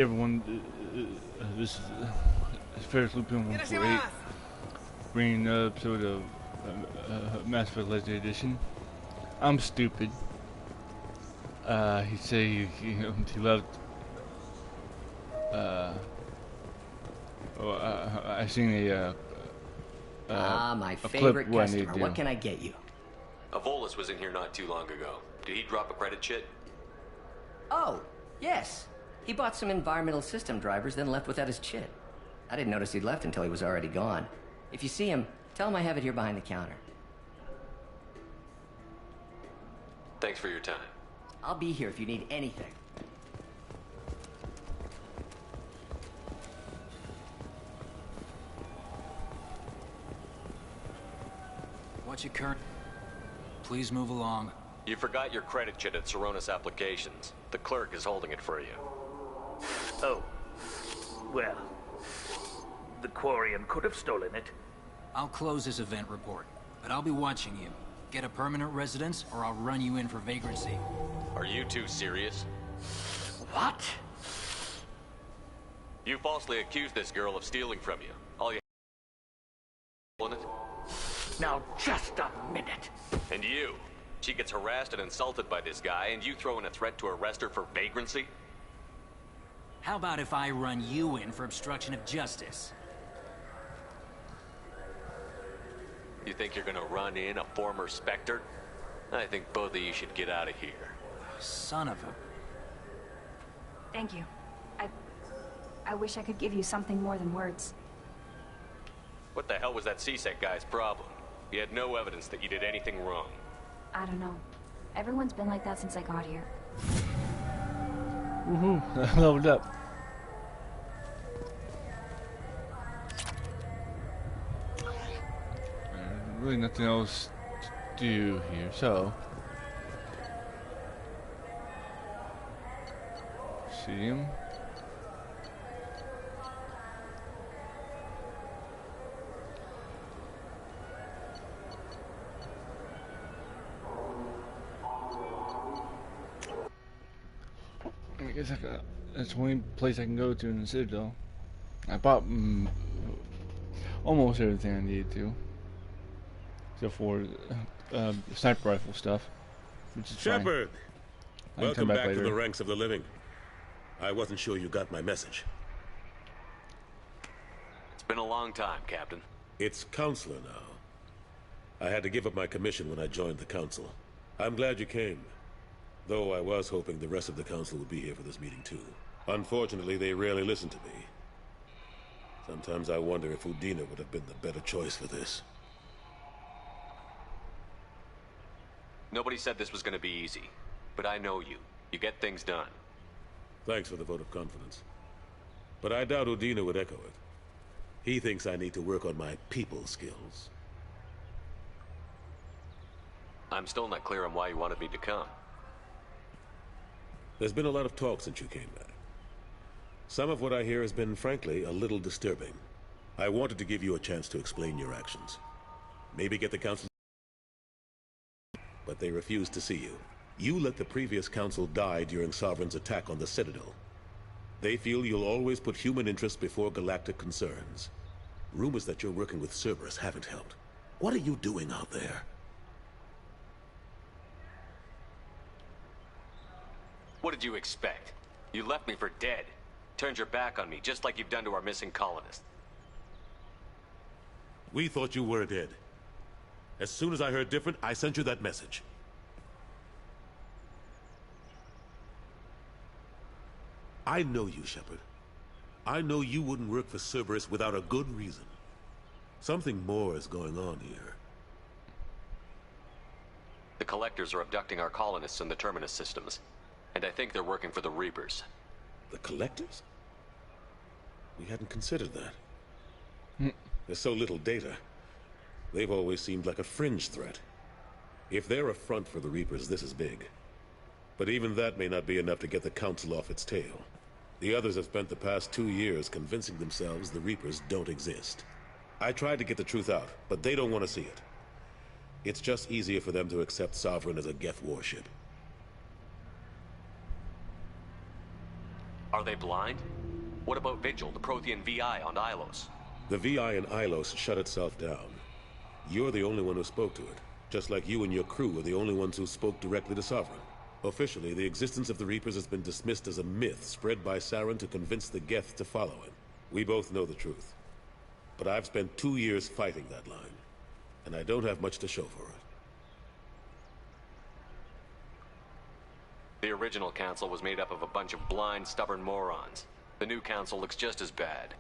Everyone, this is Ferris Lupin 148, bringing an episode of Mass Effect Legendary Edition. I'm stupid. He said he loved. I seen my a favorite clip customer. What can I get you? Avolis was in here not too long ago. Did he drop a credit chit? Oh, yes. He bought some environmental system drivers, then left without his chit. I didn't notice he'd left until he was already gone. If you see him, tell him I have it here behind the counter. Thanks for your time. I'll be here if you need anything. What's your current? Please move along. You forgot your credit chit at Seronis Applications. The clerk is holding it for you. Oh. Well, the Quarian could have stolen it. I'll close this event report, but I'll be watching you. Get a permanent residence, or I'll run you in for vagrancy. Are you two serious? What? You falsely accused this girl of stealing from you. All you on it? Now, just a minute. And you. She gets harassed and insulted by this guy, and you throw in a threat to arrest her for vagrancy? How about if I run you in for obstruction of justice? You think you're gonna run in a former Spectre? I think both of you should get out of here. Son of a... Thank you. I wish I could give you something more than words. What the hell was that C-Sec guy's problem? He had no evidence that you did anything wrong. I don't know. Everyone's been like that since I got here. Woohoo! I leveled up. Really nothing else to do here, so see him. I guess that's the only place I can go to in the Citadel. I bought almost everything I needed to. Except for sniper rifle stuff, which is Shepard, fine. welcome back to the ranks of the living. I wasn't sure you got my message. It's been a long time, Captain. It's Counselor now. I had to give up my commission when I joined the Council. I'm glad you came, though I was hoping the rest of the Council would be here for this meeting too. Unfortunately, they rarely listen to me. Sometimes I wonder if Udina would have been the better choice for this. Nobody said this was going to be easy, but I know you. You get things done. Thanks for the vote of confidence. But I doubt Udina would echo it. He thinks I need to work on my people skills. I'm still not clear on why you wanted me to come. There's been a lot of talk since you came back. Some of what I hear has been, frankly, a little disturbing. I wanted to give you a chance to explain your actions. Maybe get the Council... But they refused to see you. You let the previous Council die during Sovereign's attack on the Citadel. They feel you'll always put human interests before galactic concerns. Rumors that you're working with Cerberus haven't helped. What are you doing out there? What did you expect? You left me for dead. Turned your back on me, just like you've done to our missing colonists. We thought you were dead. As soon as I heard different, I sent you that message. I know you, Shepard. I know you wouldn't work for Cerberus without a good reason. Something more is going on here. The Collectors are abducting our colonists in the Terminus systems. And I think they're working for the Reapers. The Collectors? We hadn't considered that. There's so little data. They've always seemed like a fringe threat. If they're a front for the Reapers, this is big. But even that may not be enough to get the Council off its tail. The others have spent the past 2 years convincing themselves the Reapers don't exist. I tried to get the truth out, but they don't want to see it. It's just easier for them to accept Sovereign as a Geth warship. Are they blind? What about Vigil, the Prothean VI on Ilos? The VI in Ilos shut itself down. You're the only one who spoke to it, just like you and your crew were the only ones who spoke directly to Sovereign. Officially, the existence of the Reapers has been dismissed as a myth spread by Saren to convince the Geth to follow him. We both know the truth. But I've spent 2 years fighting that line, and I don't have much to show for it. The original council was made up of a bunch of blind, stubborn morons. The new council looks just as bad.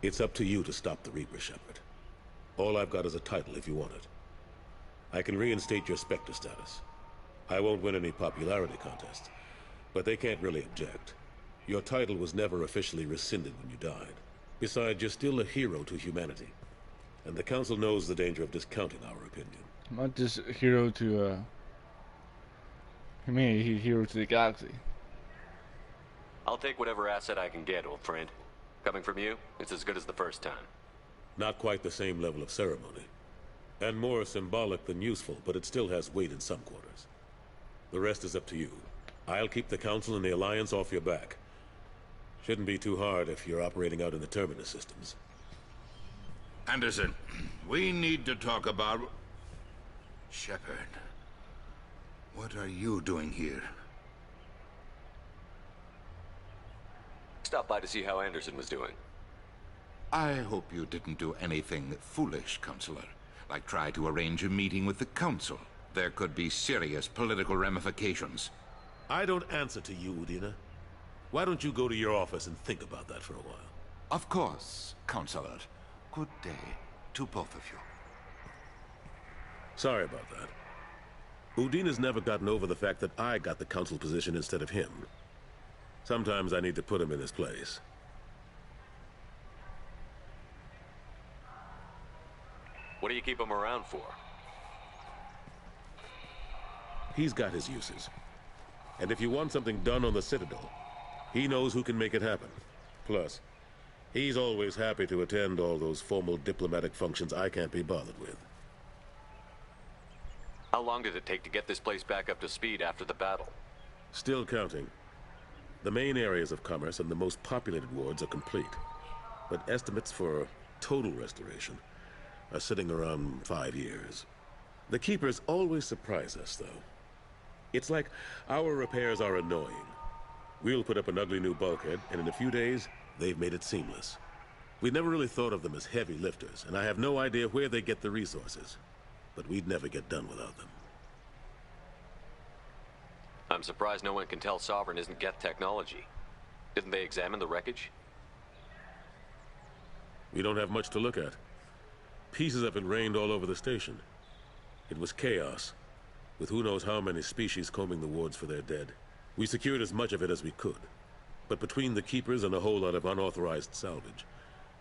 It's up to you to stop the Reaper, Shepard. All I've got is a title if you want it. I can reinstate your Spectre status. I won't win any popularity contests, but they can't really object. Your title was never officially rescinded when you died. Besides, you're still a hero to humanity. And the Council knows the danger of discounting our opinion. I'm not just a hero to, humanity, a hero to the galaxy. I'll take whatever asset I can get, old friend. Coming from you, it's as good as the first time. Not quite the same level of ceremony. And more symbolic than useful, but it still has weight in some quarters. The rest is up to you. I'll keep the Council and the Alliance off your back. Shouldn't be too hard if you're operating out in the Terminus systems. Anderson, we need to talk about... Shepard. What are you doing here? Stopped by to see how Anderson was doing. I hope you didn't do anything foolish, Counselor. Like try to arrange a meeting with the Council. There could be serious political ramifications. I don't answer to you, Udina. Why don't you go to your office and think about that for a while? Of course, Counselor. Good day to both of you. Sorry about that. Udina's never gotten over the fact that I got the Council position instead of him. Sometimes I need to put him in his place. What do you keep him around for? He's got his uses. And if you want something done on the Citadel, he knows who can make it happen. Plus, he's always happy to attend all those formal diplomatic functions I can't be bothered with. How long did it take to get this place back up to speed after the battle? Still counting. The main areas of commerce and the most populated wards are complete. But estimates for total restoration are sitting around 5 years. The Keepers always surprise us, though. It's like our repairs are annoying. We'll put up an ugly new bulkhead, and in a few days, they've made it seamless. We never really thought of them as heavy lifters, and I have no idea where they get the resources. But we'd never get done without them. I'm surprised no one can tell Sovereign isn't Geth technology. Didn't they examine the wreckage? We don't have much to look at. Pieces of it rained all over the station. It was chaos, with who knows how many species combing the wards for their dead. We secured as much of it as we could. But between the Keepers and a whole lot of unauthorized salvage,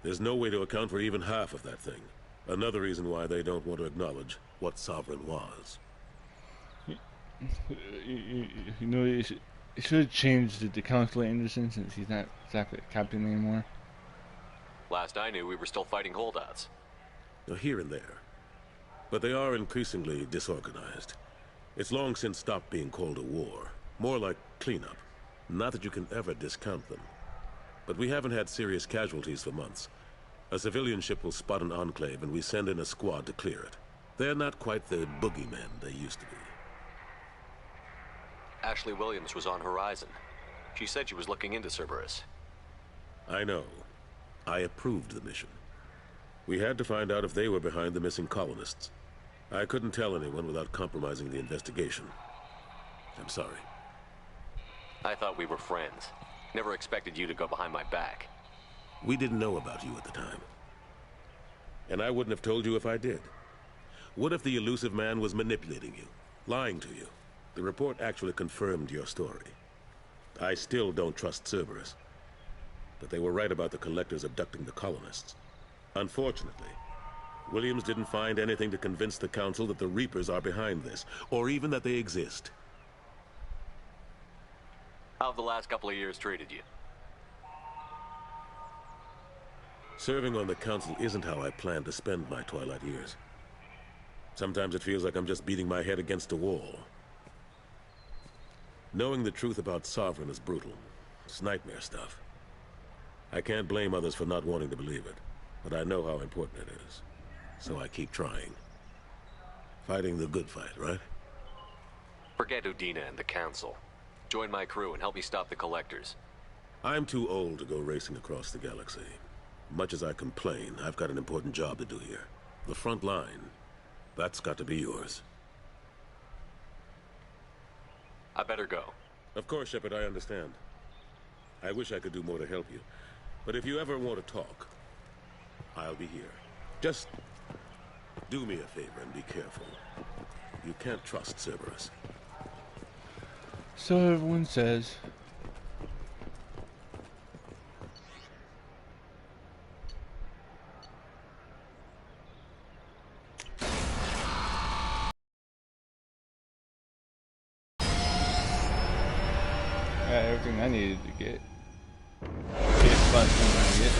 there's no way to account for even half of that thing. Another reason why they don't want to acknowledge what Sovereign was. You know, it should have changed the Council Anderson, since he's not exactly a captain anymore. Last I knew, we were still fighting holdouts. Here and there. But they are increasingly disorganized. It's long since stopped being called a war. More like cleanup. Not that you can ever discount them. But we haven't had serious casualties for months. A civilian ship will spot an enclave and we send in a squad to clear it. They're not quite the boogeymen they used to be. Ashley Williams was on Horizon. She said she was looking into Cerberus. I know. I approved the mission. We had to find out if they were behind the missing colonists. I couldn't tell anyone without compromising the investigation. I'm sorry. I thought we were friends. Never expected you to go behind my back. We didn't know about you at the time. And I wouldn't have told you if I did. What if the elusive man was manipulating you, lying to you? The report actually confirmed your story. I still don't trust Cerberus. But they were right about the Collectors abducting the colonists. Unfortunately, Williams didn't find anything to convince the Council that the Reapers are behind this, or even that they exist. How have the last couple of years treated you? Serving on the Council isn't how I plan to spend my twilight years. Sometimes it feels like I'm just beating my head against a wall. Knowing the truth about Sovereign is brutal, It's nightmare stuff. I can't blame others for not wanting to believe it, but I know how important it is. So I keep trying. Fighting the good fight, right? Forget Udina and the Council. Join my crew and help me stop the Collectors. I'm too old to go racing across the galaxy. Much as I complain, I've got an important job to do here. The front line. That's got to be yours. I better go. Of course, Shepard, I understand. I wish I could do more to help you. But if you ever want to talk, I'll be here. Just do me a favor and be careful. You can't trust Cerberus. So everyone says. Got everything I needed to get. Fun thing I get.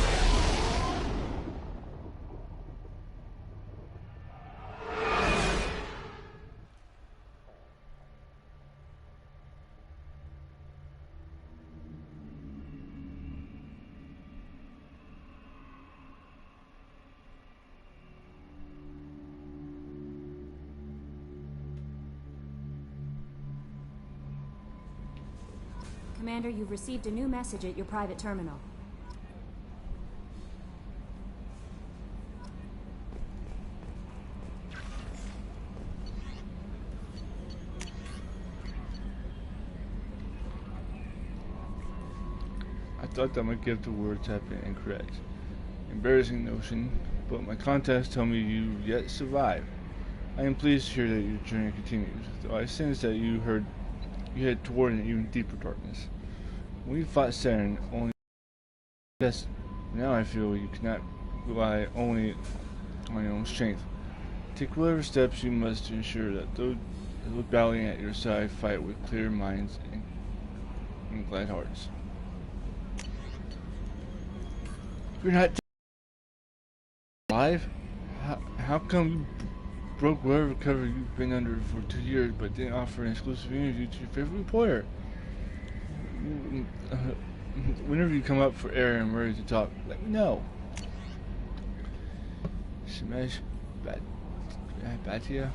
Commander, you've received a new message at your private terminal. I thought that my gift of words had been incorrect. Embarrassing notion, but my contacts tell me you yet survive. I am pleased to hear that your journey continues, though I sense that you head toward an even deeper darkness. When you fought Saren, only yes, now I feel you cannot rely only on your own strength. Take whatever steps you must to ensure that those battling at your side fight with clear minds and glad hearts. You're not alive? How come you broke whatever cover you've been under for 2 years but didn't offer an exclusive interview to your favorite reporter? Whenever you come up for air and ready to talk, let me know. Smash Batia?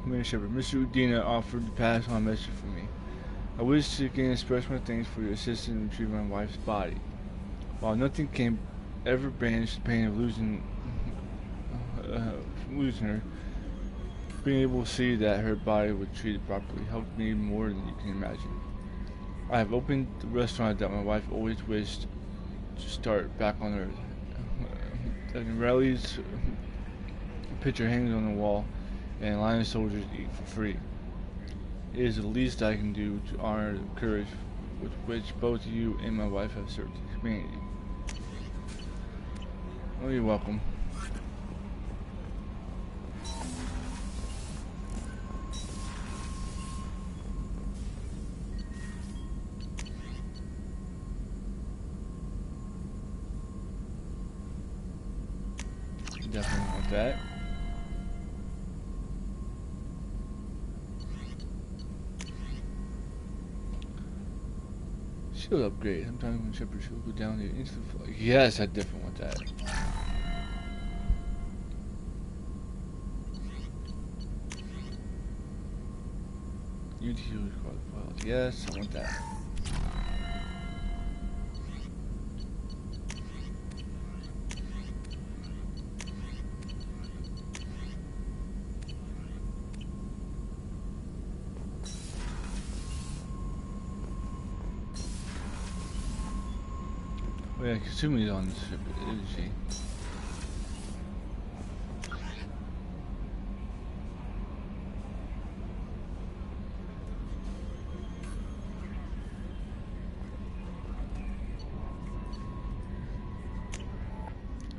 Commander Shepard, Mr. Udina offered to pass on a message for me. I wish to again express my thanks for your assistance in retrieving my wife's body. While nothing can ever banish the pain of losing her, being able to see that her body was treated properly helped me more than you can imagine. I have opened the restaurant that my wife always wished to start back on Earth. Rally's picture hangs on the wall, and line of soldiers eat for free. It is the least I can do to honor the courage with which both you and my wife have served the community. Oh, you're welcome. Definitely want that. Shield upgrade. Sometimes when Shepard shield go down, they instantly fall. Yes, I definitely want that. UT files. Yes, I want that. Oh yeah, Kasumi's on this ship, isn't she?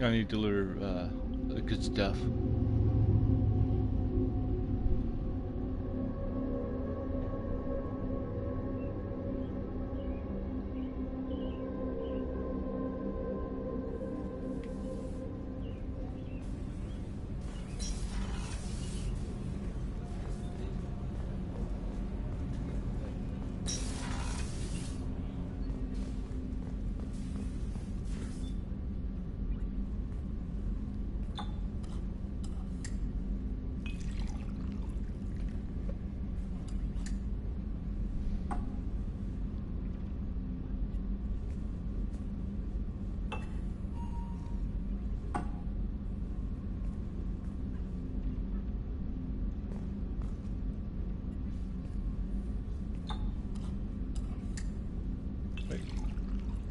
I need to deliver the good stuff.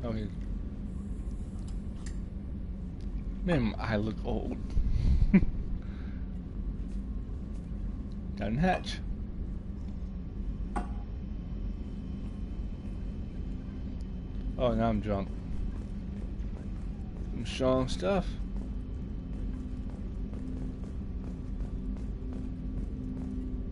Okay. Man, I look old. Doesn't hatch. Oh, now I'm drunk. Some strong stuff.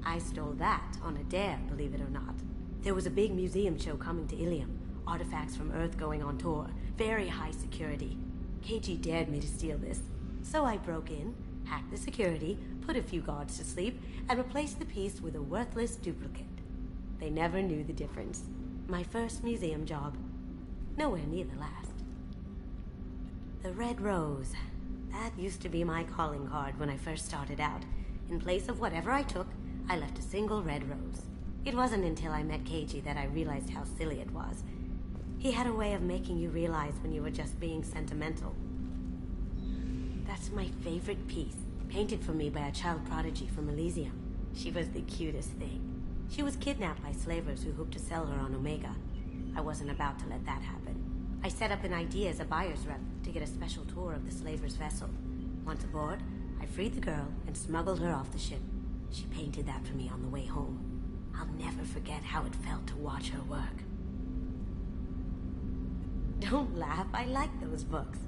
I stole that on a dare, believe it or not. There was a big museum show coming to Ilium. Artifacts from Earth going on tour. Very high security. KG dared me to steal this. So I broke in, hacked the security, put a few guards to sleep, and replaced the piece with a worthless duplicate. They never knew the difference. My first museum job. Nowhere near the last. The Red Rose. That used to be my calling card when I first started out. In place of whatever I took, I left a single red rose. It wasn't until I met KG that I realized how silly it was. He had a way of making you realize when you were just being sentimental. That's my favorite piece, painted for me by a child prodigy from Elysium. She was the cutest thing. She was kidnapped by slavers who hoped to sell her on Omega. I wasn't about to let that happen. I set up an idea as a buyer's rep to get a special tour of the slaver's vessel. Once aboard, I freed the girl and smuggled her off the ship. She painted that for me on the way home. I'll never forget how it felt to watch her work. Don't laugh, I like those books.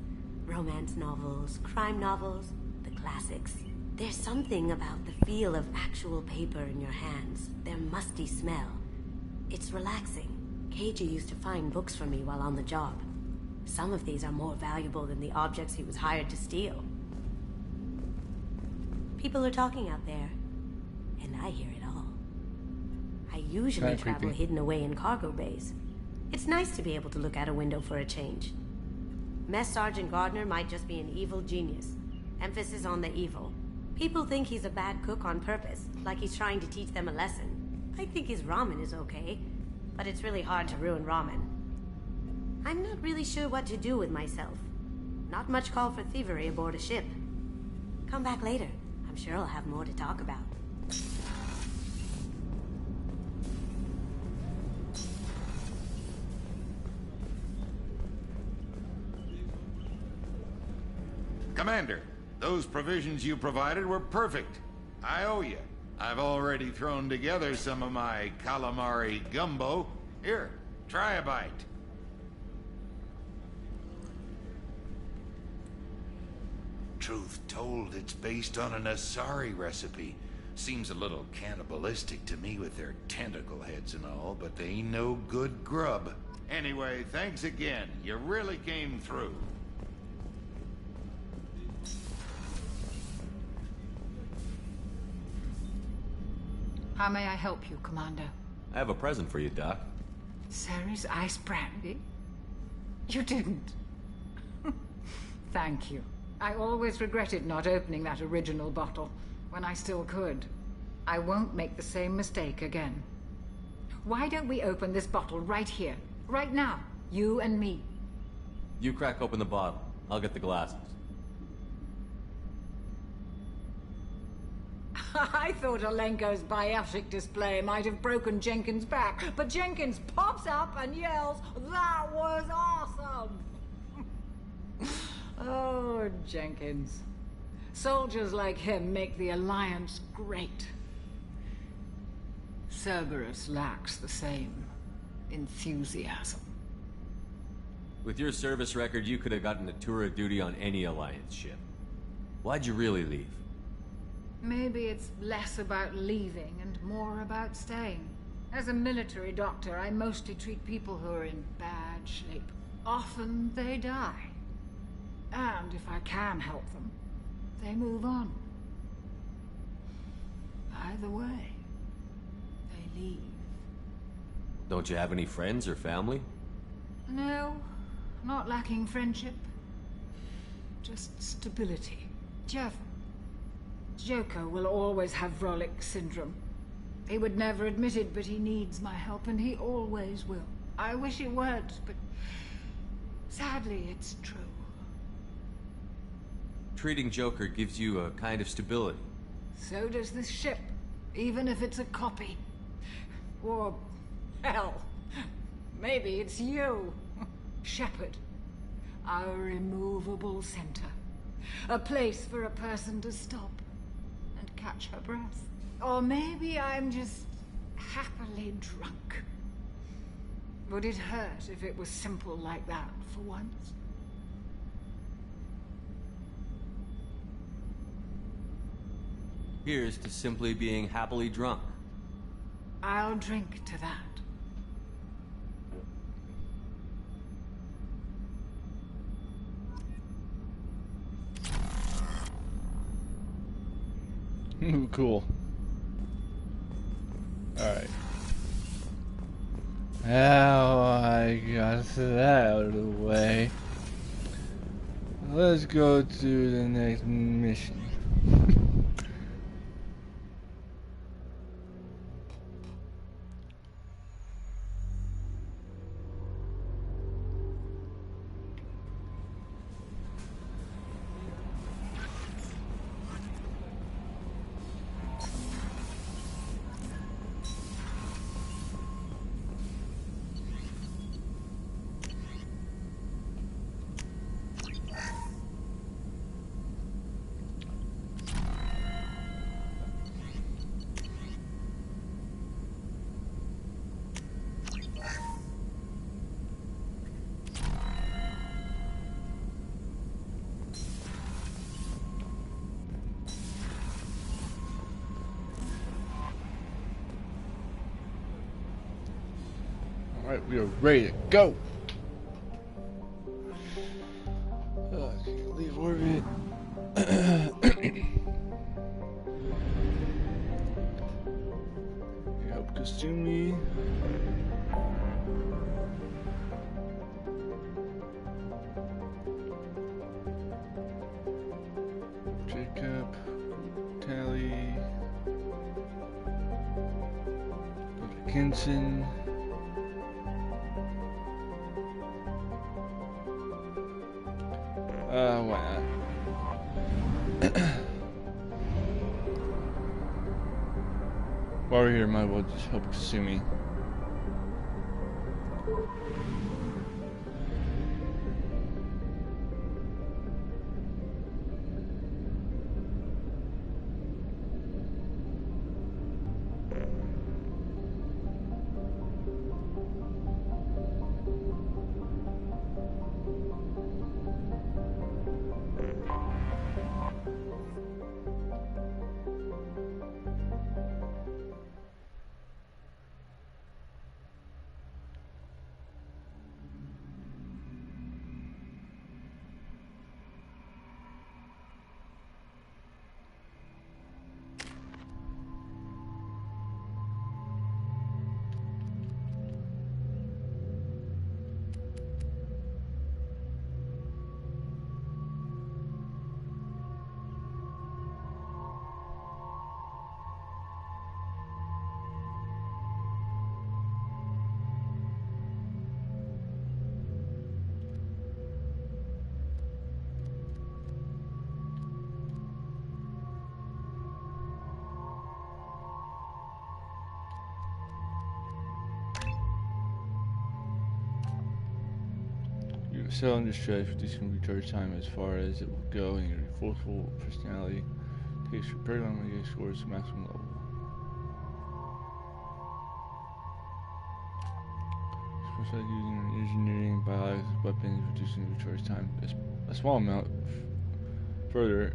Romance novels, crime novels, the classics. There's something about the feel of actual paper in your hands, their musty smell. It's relaxing. KG used to find books for me while on the job. Some of these are more valuable than the objects he was hired to steal. People are talking out there, and I hear it all. I usually travel hidden away in cargo bays. It's nice to be able to look out a window for a change. Mess Sergeant Gardner might just be an evil genius. Emphasis on the evil. People think he's a bad cook on purpose, like he's trying to teach them a lesson. I think his ramen is okay, but it's really hard to ruin ramen. I'm not really sure what to do with myself. Not much call for thievery aboard a ship. Come back later. I'm sure I'll have more to talk about. Commander, those provisions you provided were perfect. I owe you. I've already thrown together some of my calamari gumbo. Here, try a bite. Truth told, it's based on an Asari recipe. Seems a little cannibalistic to me with their tentacle heads and all, but they ain't no good grub. Anyway, thanks again. You really came through. How may I help you, Commander? I have a present for you, Doc. Ceres ice brandy? You didn't. Thank you. I always regretted not opening that original bottle when I still could. I won't make the same mistake again. Why don't we open this bottle right here, right now, you and me? You crack open the bottle. I'll get the glasses. I thought Alenko's biotic display might have broken Jenkins' back, but Jenkins pops up and yells, "That was awesome!" Oh, Jenkins. Soldiers like him make the Alliance great. Cerberus lacks the same enthusiasm. With your service record, you could have gotten a tour of duty on any Alliance ship. Why'd you really leave? Maybe it's less about leaving and more about staying. As a military doctor, I mostly treat people who are in bad shape. Often they die. And if I can help them, they move on. Either way, they leave. Don't you have any friends or family? No, not lacking friendship. Just stability. Jeff, Joker will always have Vrolic syndrome. He would never admit it, but he needs my help, and he always will. I wish he weren't, but sadly, it's true. Treating Joker gives you a kind of stability. So does this ship, even if it's a copy. Or, hell, maybe it's you. Shepherd. Our immovable center. A place for a person to stop and catch her breath. Or maybe I'm just happily drunk. Would it hurt if it was simple like that for once? Here's to simply being happily drunk. I'll drink to that. Ooh, cool. Alright. Now I got that out of the way. Let's go to the next mission. Alright, we are ready to go. Can't leave orbit. Help Kasumi. Jacob. Tally. Kinson. Why not? While we're here, might as well just help Kasumi. Cell under stress, reducing recharge time as far as it will go, and your forceful personality takes your paradigm scores to maximum level. Specialized using engineering, biologics, weapons, reducing recharge time a small amount further,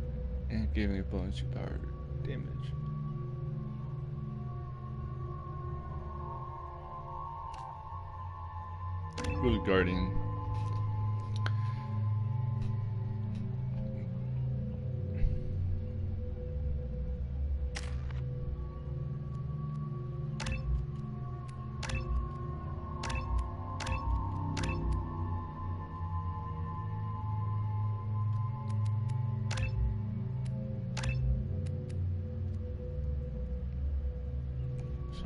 and giving opponents power damage. Really guarding.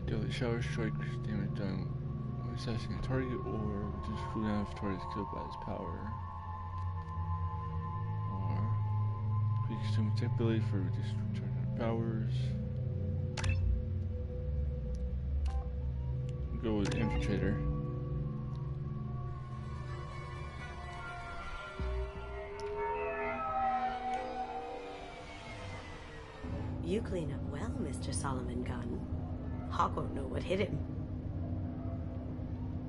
Daily shower strikes damage done when assessing a target, or reduce cooldown if target is killed by its power. Or increase consume attack ability for reduced recharge powers. Go with Infiltrator. You clean up well, Mr. Solomon Gunn. Hawk won't know what hit him.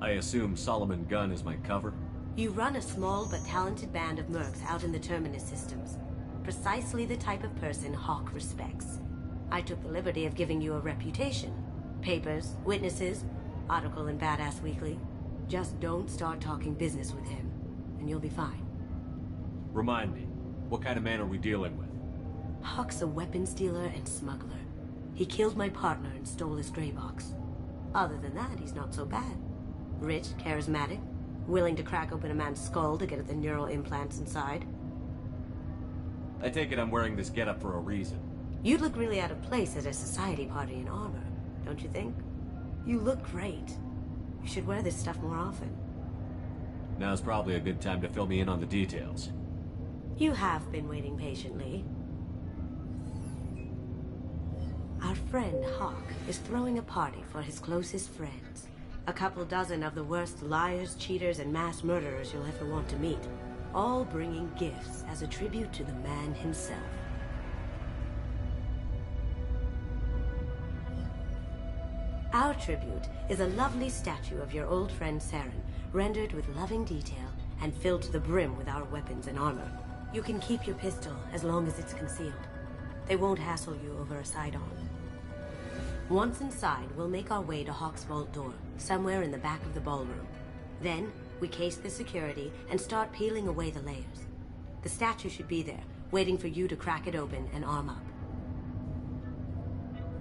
I assume Solomon Gunn is my cover? You run a small but talented band of mercs out in the Terminus systems. Precisely the type of person Hawk respects. I took the liberty of giving you a reputation. Papers, witnesses, article in Badass Weekly. Just don't start talking business with him, and you'll be fine. Remind me, what kind of man are we dealing with? Hawk's a weapons dealer and smuggler. He killed my partner and stole his gray box. Other than that, he's not so bad. Rich, charismatic, willing to crack open a man's skull to get at the neural implants inside. I take it I'm wearing this getup for a reason. You'd look really out of place at a society party in armor, don't you think? You look great. You should wear this stuff more often. Now's probably a good time to fill me in on the details. You have been waiting patiently. Our friend Hawk is throwing a party for his closest friends. A couple dozen of the worst liars, cheaters, and mass murderers you'll ever want to meet. All bringing gifts as a tribute to the man himself. Our tribute is a lovely statue of your old friend Saren, rendered with loving detail and filled to the brim with our weapons and armor. You can keep your pistol as long as it's concealed. They won't hassle you over a side-on. Once inside, we'll make our way to Hawk's vault door, somewhere in the back of the ballroom. Then, we case the security and start peeling away the layers. The statue should be there, waiting for you to crack it open and arm up.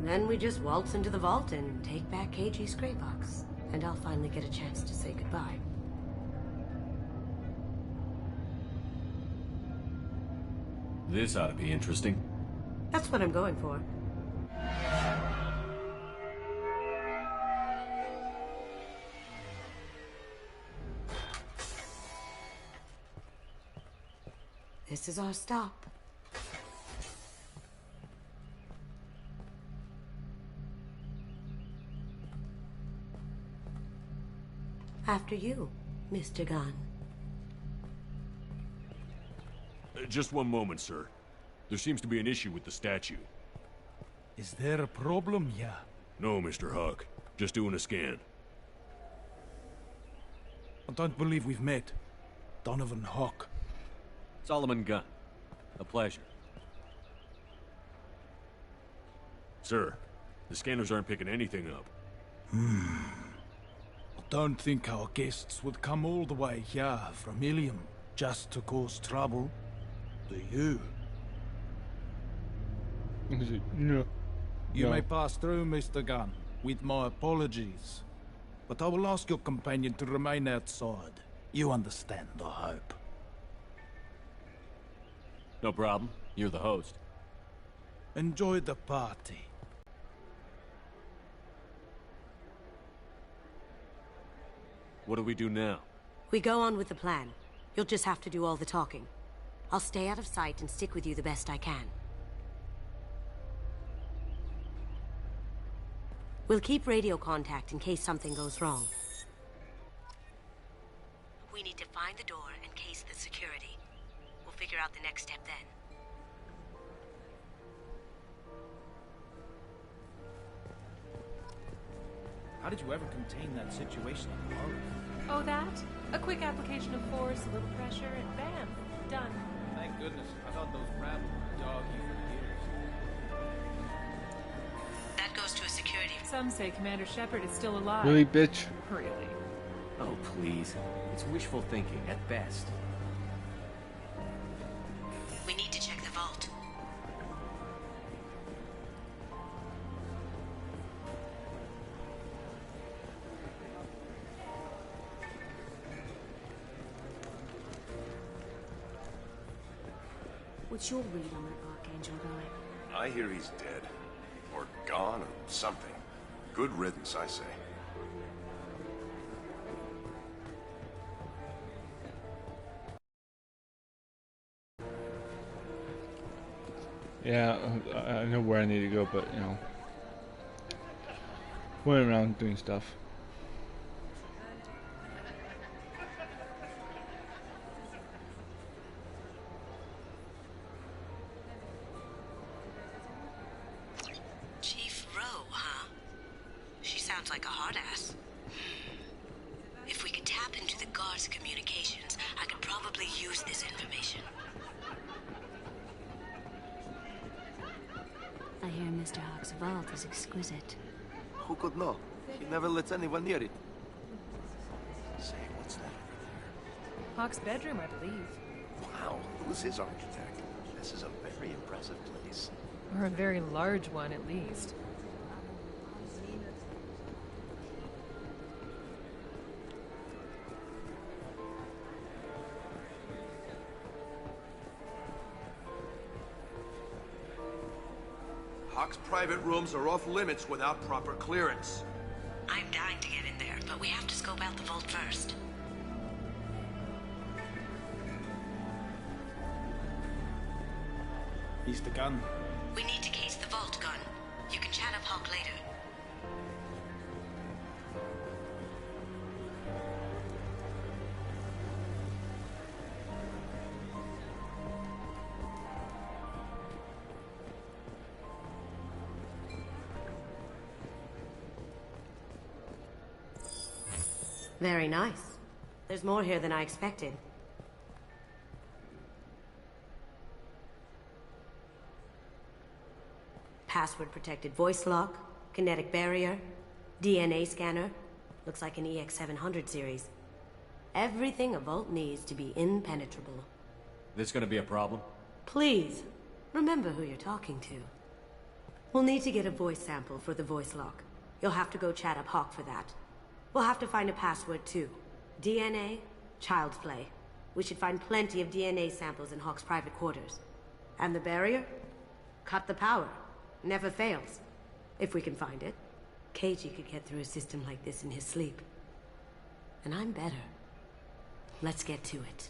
Then we just waltz into the vault and take back KG's gray box. And I'll finally get a chance to say goodbye. This ought to be interesting. That's what I'm going for. This is our stop. After you, Mr. Gunn. Just one moment, sir. There seems to be an issue with the statue. Is there a problem here? No, Mr. Hawk. Just doing a scan. I don't believe we've met. Donovan Hawk. Solomon Gunn. A pleasure. Sir, the scanners aren't picking anything up. I don't think our guests would come all the way here from Ilium just to cause trouble. Do you? No. You No. may pass through, Mr. Gunn, with my apologies. But I will ask your companion to remain outside. You understand, I hope. No problem. You're the host. Enjoy the party. What do we do now? We go on with the plan. You'll just have to do all the talking. I'll stay out of sight and stick with you the best I can. We'll keep radio contact in case something goes wrong. We need to find the door and case the security. We'll figure out the next step then. How did you ever contain that situation on Mars? Oh, that? A quick application of force, a little pressure, and bam, done. Thank goodness. I thought those rabble would dog you for years. That goes to a security. Some say Commander Shepard is still alive. Really, bitch? Really? Oh, please. It's wishful thinking at best. We need to check the vault. What's your read on that Archangel guy? I hear he's dead. Or gone, or something. Good riddance, I say. Yeah, I know where I need to go, but, you know, went around doing stuff. like a hard ass. If we could tap into the guard's communications, I could probably use this information. I hear Mr. Hawk's vault is exquisite. Who could know? He never lets anyone near it. Say, what's that? Hawk's bedroom, I believe. Wow, who's his architect? This is a very impressive place. Or a very large one, at least. Hawk's private rooms are off limits without proper clearance. I'm dying to get in there, but we have to scope out the vault first. Mr. Gunn. We need to case the vault, Gunn. You can chat up Hawk later. Very nice. There's more here than I expected. Password-protected voice lock, kinetic barrier, DNA scanner. Looks like an EX700 series. Everything a vault needs to be impenetrable. This gonna be a problem? Please, remember who you're talking to. We'll need to get a voice sample for the voice lock. You'll have to go chat up Hawk for that. We'll have to find a password too. DNA, child's play. We should find plenty of DNA samples in Hawk's private quarters. And the barrier? Cut the power. Never fails. If we can find it. KG could get through a system like this in his sleep. And I'm better. Let's get to it.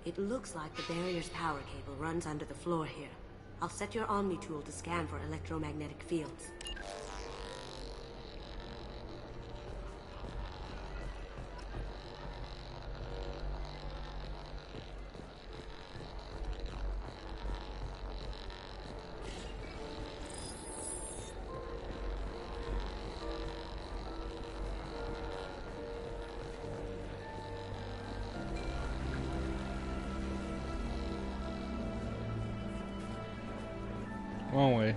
It looks like the barrier's power cable runs under the floor here. I'll set your Omni tool to scan for electromagnetic fields. Wrong way.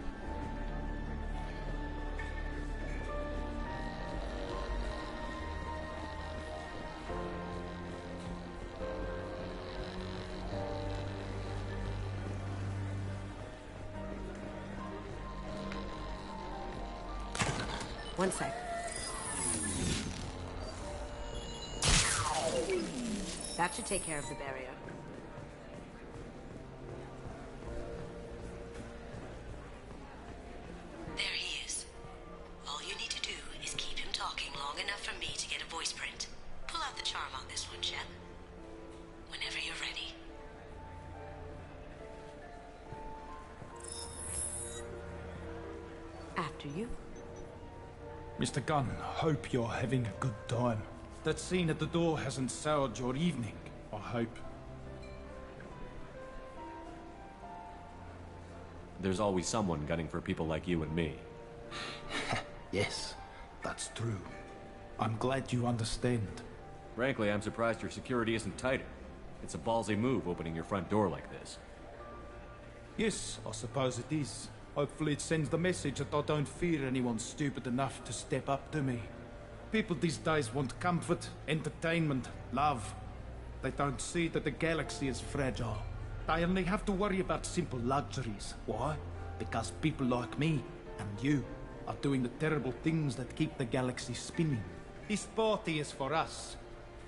One sec. That should take care of the barrier. There he is. All you need to do is keep him talking long enough for me to get a voice print. Pull out the charm on this one, Shep. Whenever you're ready. After you. Mr. Gunn, hope you're having a good time. That scene at the door hasn't soured your evening, I hope. There's always someone gunning for people like you and me. Yes, that's true. I'm glad you understand. Frankly, I'm surprised your security isn't tighter. It's a ballsy move opening your front door like this. Yes, I suppose it is. Hopefully it sends the message that I don't fear anyone stupid enough to step up to me. People these days want comfort, entertainment, love. They don't see that the galaxy is fragile. They only have to worry about simple luxuries. Why? Because people like me and you are doing the terrible things that keep the galaxy spinning. This party is for us,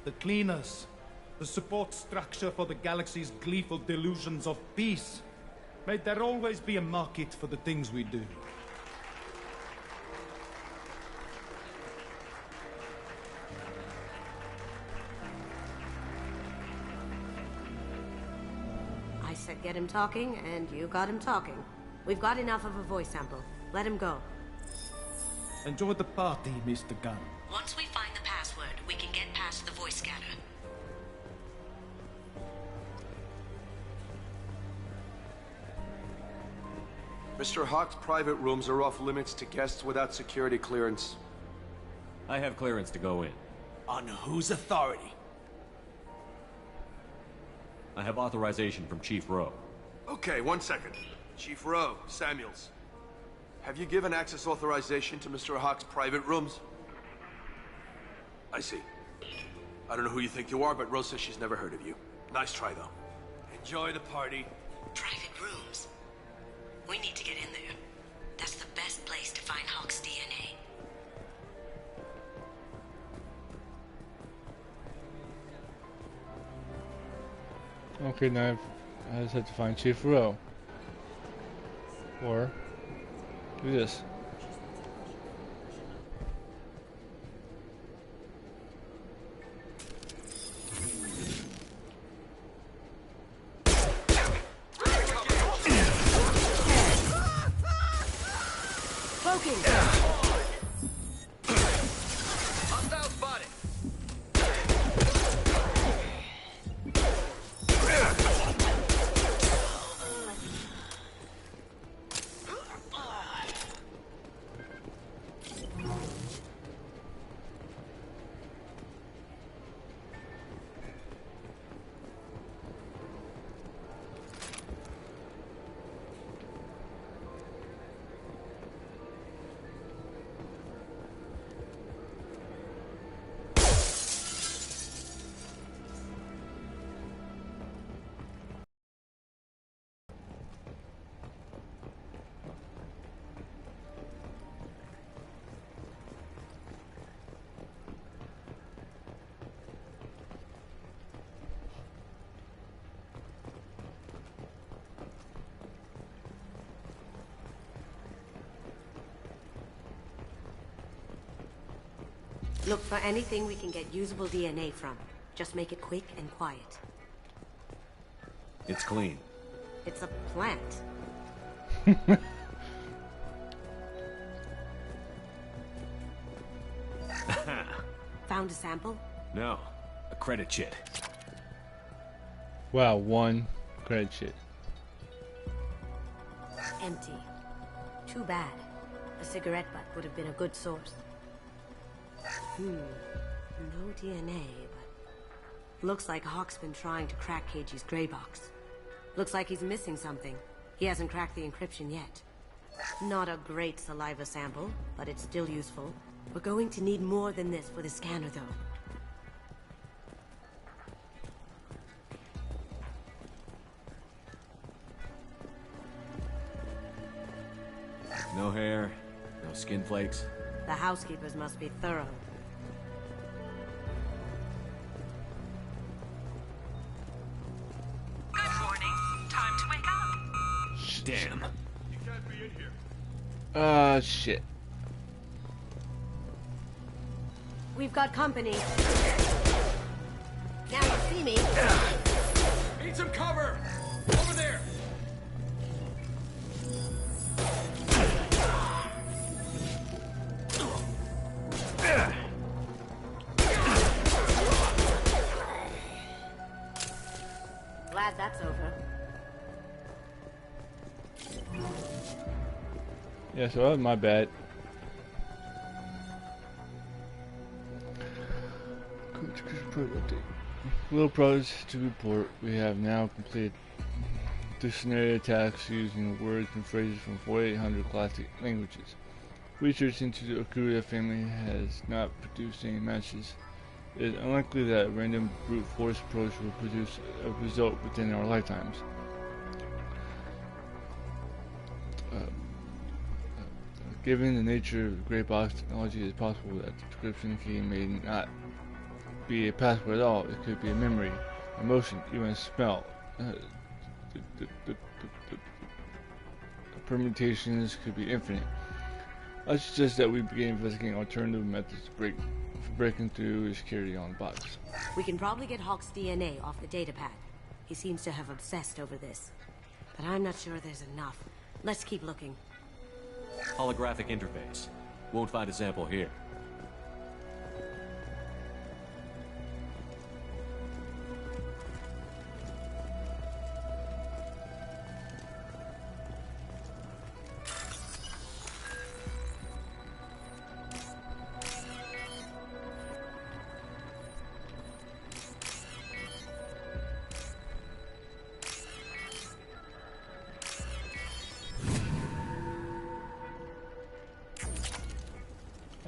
the cleaners, the support structure for the galaxy's gleeful delusions of peace. May there always be a market for the things we do. I said get him talking, and you got him talking. We've got enough of a voice sample. Let him go. Enjoy the party, Mr. Gunn. Once we find the password, we can get past the voice scanner. Mr. Hawk's private rooms are off limits to guests without security clearance. I have clearance to go in. On whose authority? I have authorization from Chief Rowe. Okay, 1 second. Chief Rowe, Samuels. Have you given access authorization to Mr. Hawk's private rooms? I see. I don't know who you think you are, but Rose says she's never heard of you. Nice try, though. Enjoy the party. Private rooms. We need to get in there. That's the best place to find Hawk's DNA. Okay, now I just have to find Chief Rowe. Or do this. Cloaking! Hostile spotted! Look for anything we can get usable DNA from. Just make it quick and quiet. It's clean. It's a plant. Found a sample? No. A credit chit. Wow, one credit shit. Empty. Too bad. A cigarette butt would have been a good source. No DNA, but... Looks like Hawk's been trying to crack KG's gray box. Looks like he's missing something. He hasn't cracked the encryption yet. Not a great saliva sample, but it's still useful. We're going to need more than this for the scanner, though. No hair, no skin flakes. The housekeepers must be thorough. Good morning. Time to wake up. Damn. You can't be in here. Shit. We've got company. Now you see me. Need some cover! Over there! Glad that's over. Yeah, so that was my bad. Little progress to report. We have now completed dictionary attacks using words and phrases from 4,800 classic languages. Research into the Okuda family has not produced any matches. It is unlikely that a random brute force approach will produce a result within our lifetimes. Given the nature of the gray box technology, it is possible that the description key may not be a password at all. It could be a memory, emotion, even a smell. The permutations could be infinite. I suggest that we begin investigating alternative methods for breaking through security on the box. We can probably get Hawk's DNA off the datapad. He seems to have obsessed over this. But I'm not sure there's enough. Let's keep looking. Holographic interface. Won't find a sample here.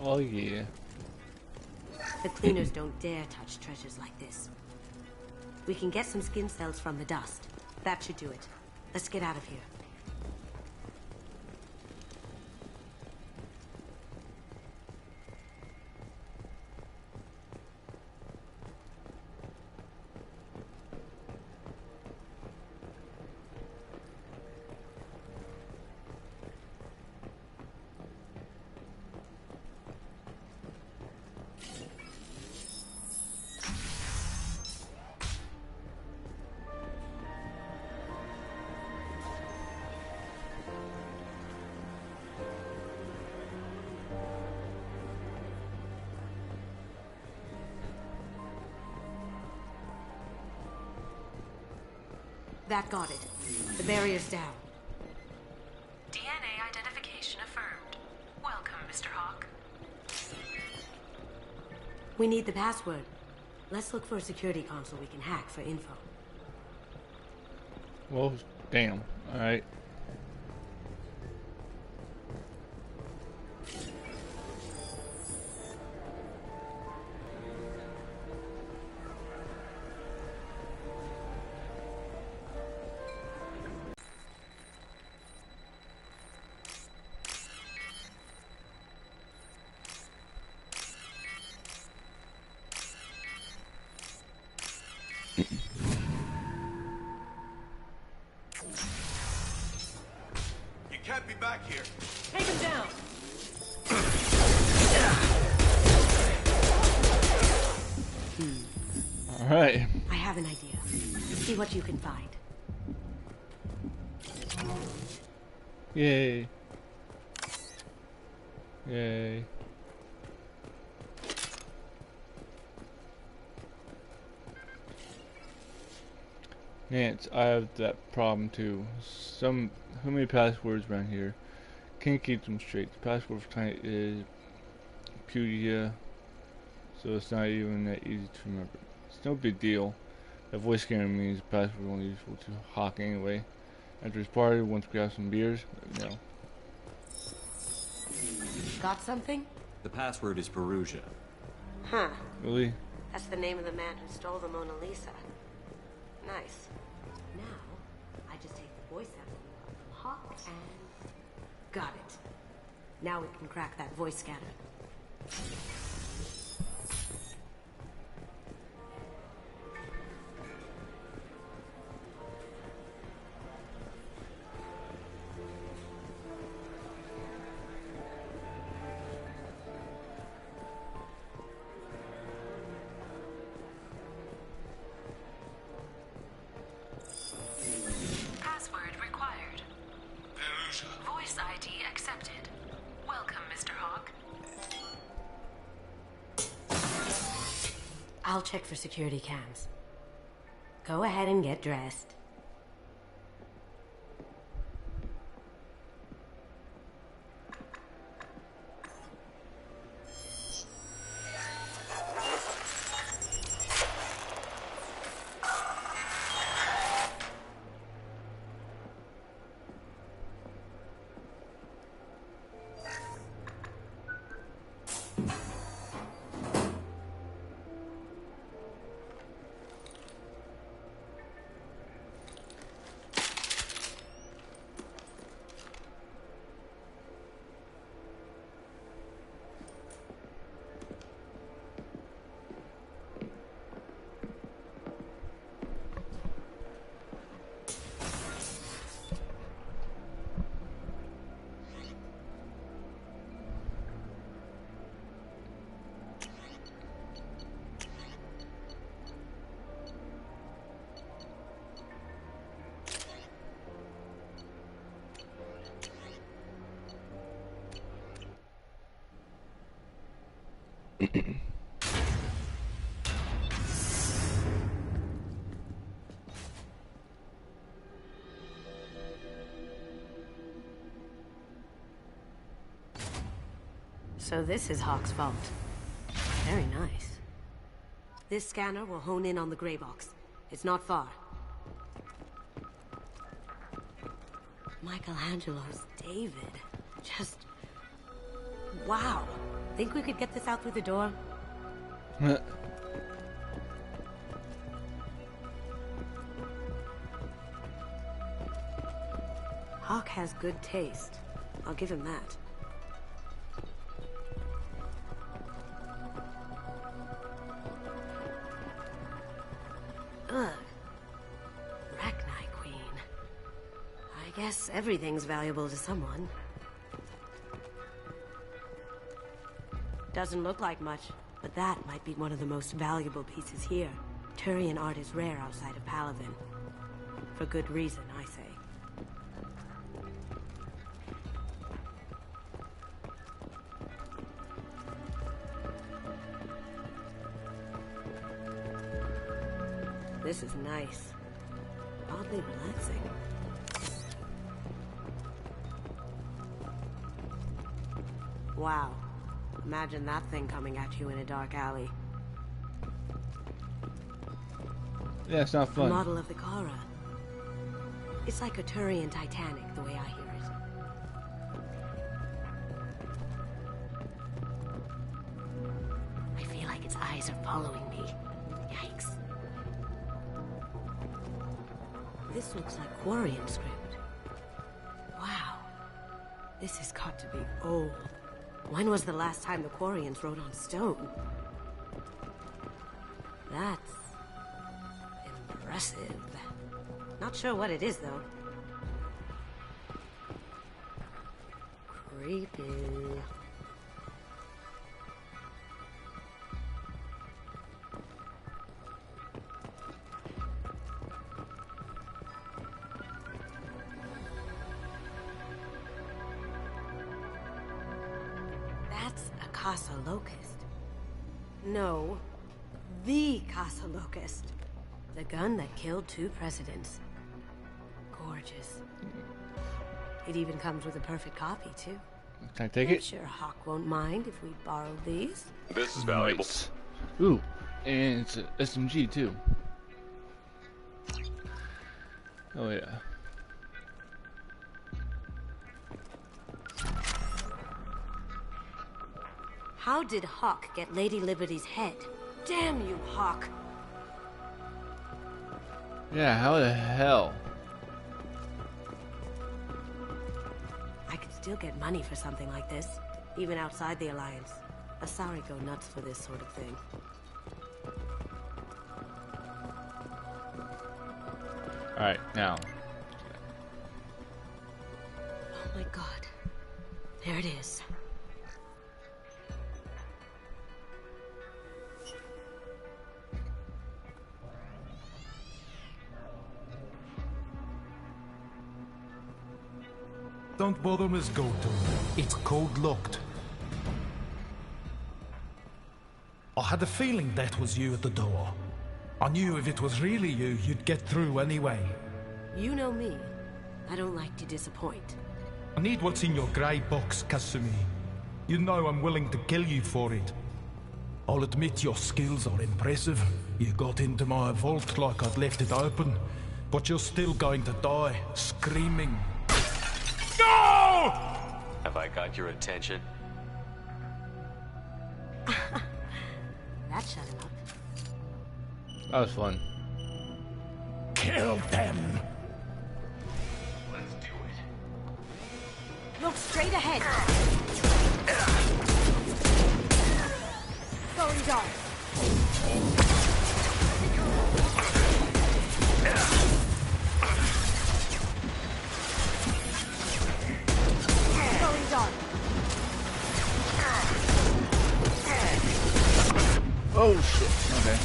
Oh yeah. The cleaners don't dare touch treasures like this. We can get some skin cells from the dust. That should do it. Let's get out of here. That got it. The barrier's down. DNA identification affirmed. Welcome, Mr. Hawk. We need the password. Let's look for a security console we can hack for info. Well, damn. Alright. You can't be back here. Take him down. All right. I have an idea. See what you can find. Yay. Yay. Nance, I have that problem too. Who many passwords around here? Can't keep them straight. The password for tonight is Pudia, so it's not even that easy to remember. It's no big deal. That voice scanner means the password is only useful to Hawk anyway. After his party, once we grab some beers, no. Got something? The password is Perugia. Huh. Really? That's the name of the man who stole the Mona Lisa. Nice. Now, I just take the voice sample from Hawk and... Got it. Now we can crack that voice scanner. Password required. Voice ID accepted. Welcome, Mr. Hawk. I'll check for security cams. Go ahead and get dressed. So this is Hawk's vault. Very nice. This scanner will hone in on the gray box. It's not far. Michelangelo's David. Just... wow. Think we could get this out through the door? Hawk has good taste. I'll give him that. Ugh. Rachni Queen. I guess everything's valuable to someone. Doesn't look like much, but that might be one of the most valuable pieces here. Turian art is rare outside of Palaven. For good reason, I say. This is nice. Oddly relaxing. Wow. Imagine that thing coming at you in a dark alley. Yeah, it's not fun. The model of the Kara. It's like a Turian Titanic, the way I hear it. I feel like its eyes are following me. Yikes. This looks like Quarian script. Wow. This has got to be old. When was the last time the Quarians wrote on stone? That's impressive. Not sure what it is, though. Creepy. That's a Casa Locust. No, the Casa Locust. The gun that killed 2 presidents. Gorgeous. It even comes with a perfect copy, too. Can I take I'm it? sure Hawk won't mind if we borrow these. This is valuable. Nice. Ooh, and it's a SMG too. Oh yeah. How did Hawk get Lady Liberty's head? Damn you, Hawk! Yeah, how the hell? I could still get money for something like this, even outside the Alliance. Asari go nuts for this sort of thing. Alright, now. Oh my god. There it is. Don't bother, Miss Goto. It's code locked. I had a feeling that was you at the door. I knew if it was really you, you'd get through anyway. You know me. I don't like to disappoint. I need what's in your grey box, Kasumi. You know I'm willing to kill you for it. I'll admit your skills are impressive. You got into my vault like I'd left it open, but you're still going to die, screaming. No! Have I got your attention? That shut him up. That was fun. Kill them! Let's do it. Look straight ahead. Going dark. Going dark. Oh shit. Okay.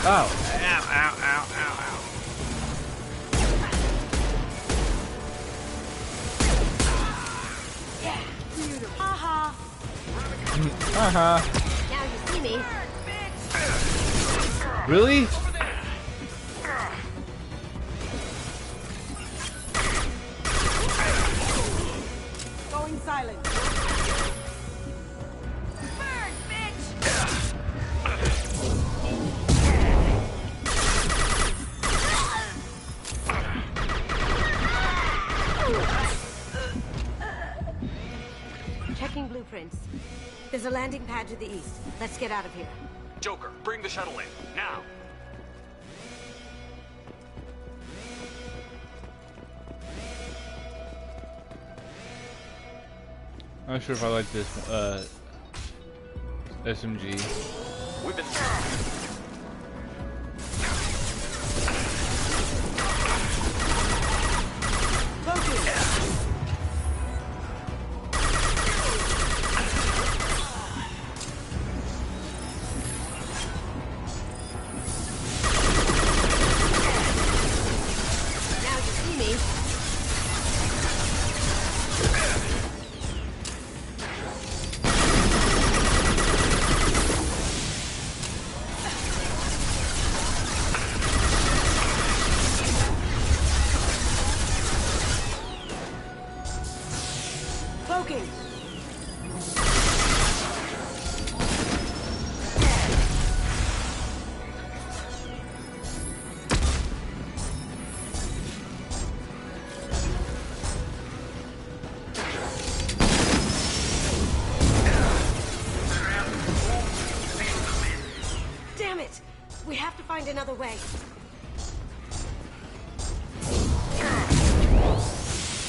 Ow. Ow, ow, ow, ow, ow. Yeah. Haha. Haha. Now you see me. Really? Going silent. Burn, bitch! There's a landing pad to the east. Let's get out of here. Joker, bring the shuttle in, now! I'm not sure if I like this SMG. We've been... Another way.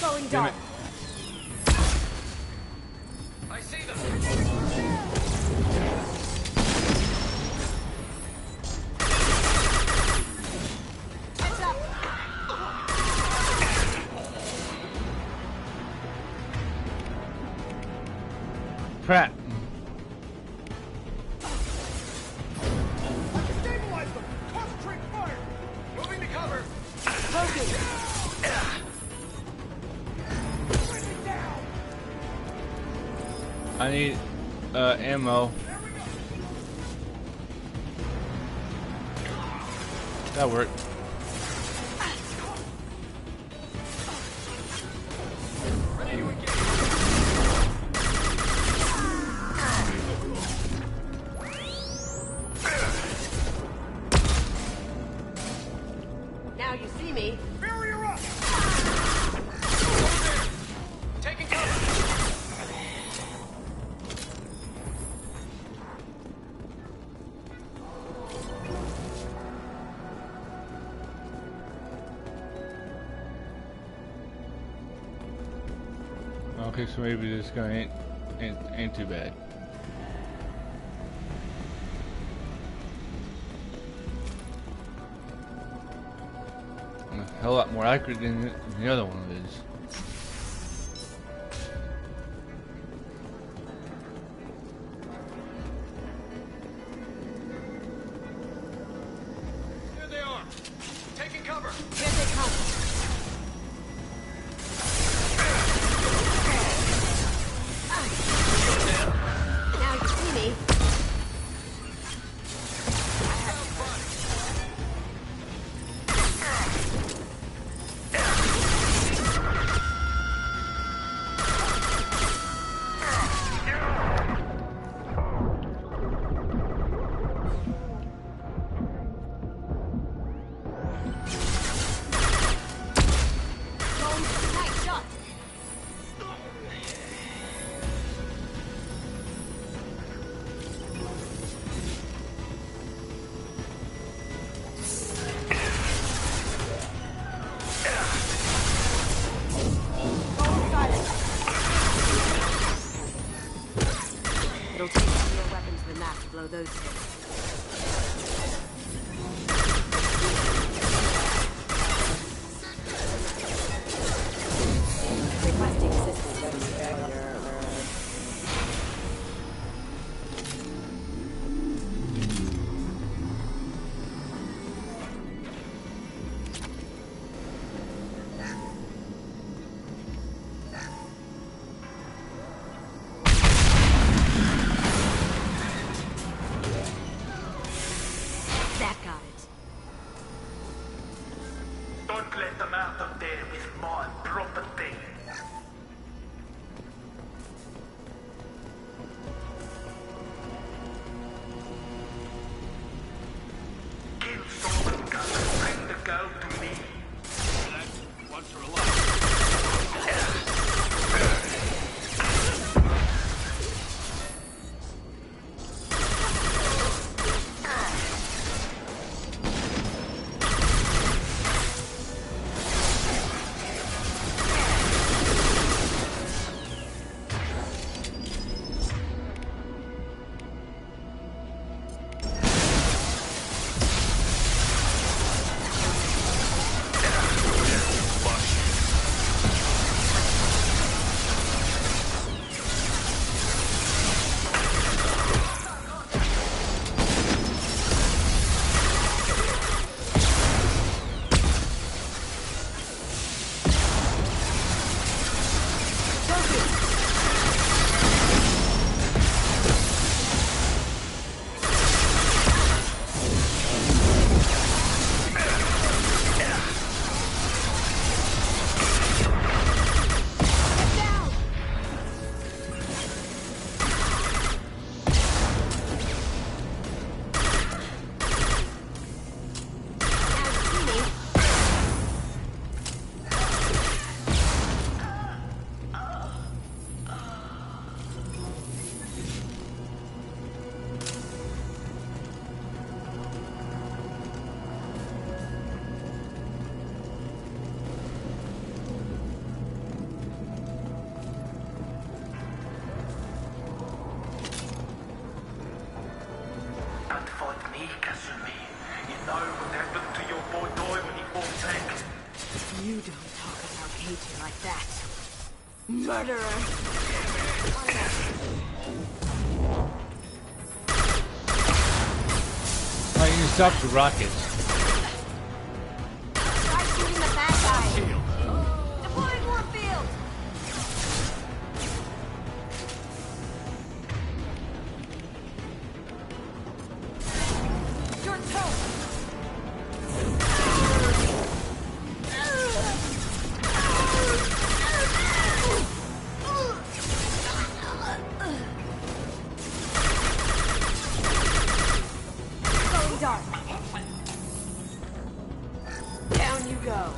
Going dark. I see them. Heads up. Crap. I need ammo. That worked. Now you see me. Barrier up! Taking cover! Okay, so maybe this guy ain't too bad. A hell lot more accurate than the other one is. Here they are. Taking cover. Here they come. Now you see me. Nice shot. It'll take more weapons than that to blow those things. Requesting assistance. That got it. Don't let them out of there with my property. Kill someone, bring the girl to me. That's once or a lot. You don't talk about KG like that. Murderer! I need to stop the rockets. Try shooting the bad guy. Deploying Warfield! Your toast! Going dark. Down you go.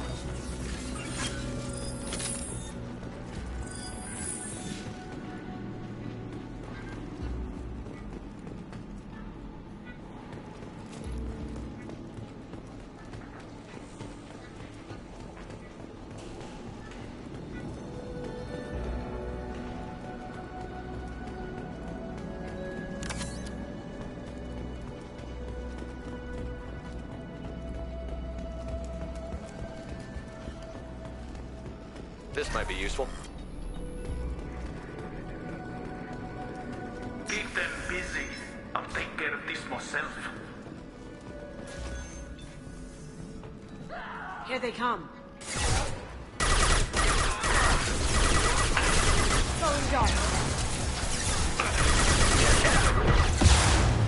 This might be useful. Keep them busy. I'll take care of this myself. Here they come. Going dark.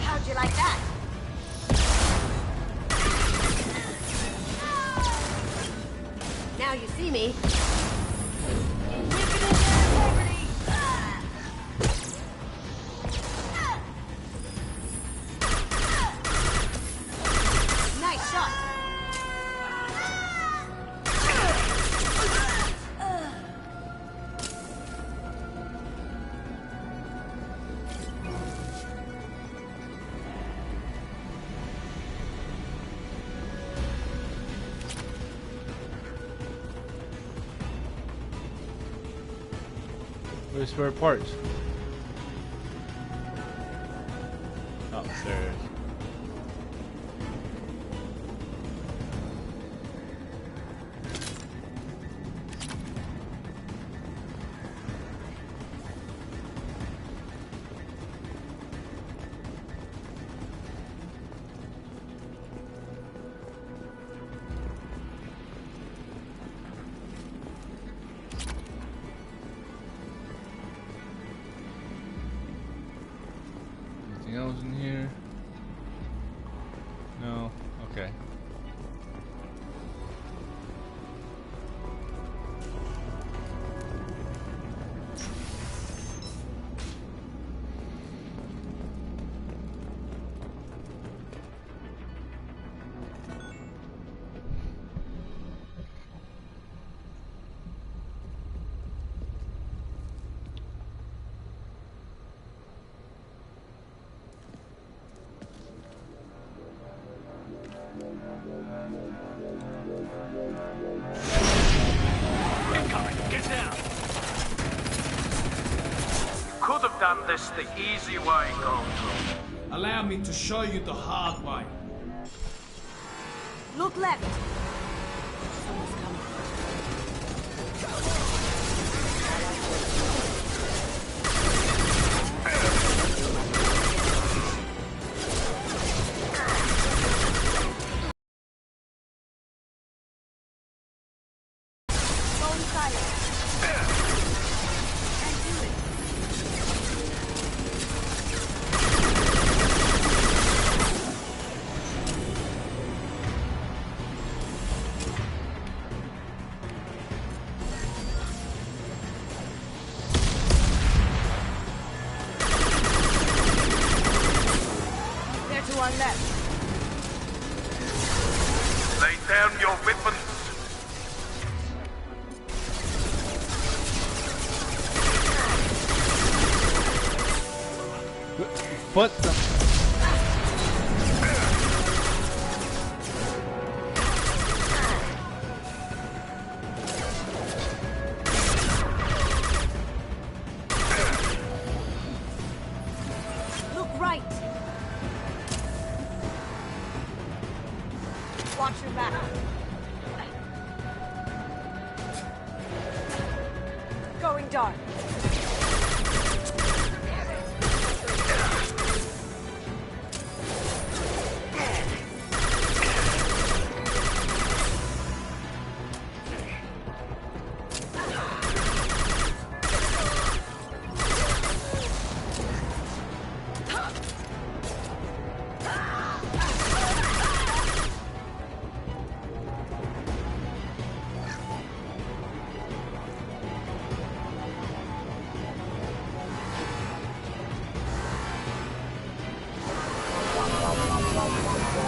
How'd you like that? Now you see me. Nice shot. Where's spare parts? Oh, there it is. Anything else in here? No? Okay. Incoming. Get down. Could have done this the easy way, Goldroom. Allow me to show you the hard way. Look left. Someone's coming. Going silent. Can't do it. They're to our left. Lay down your weapons. What the? Look right. Watch your back. dark.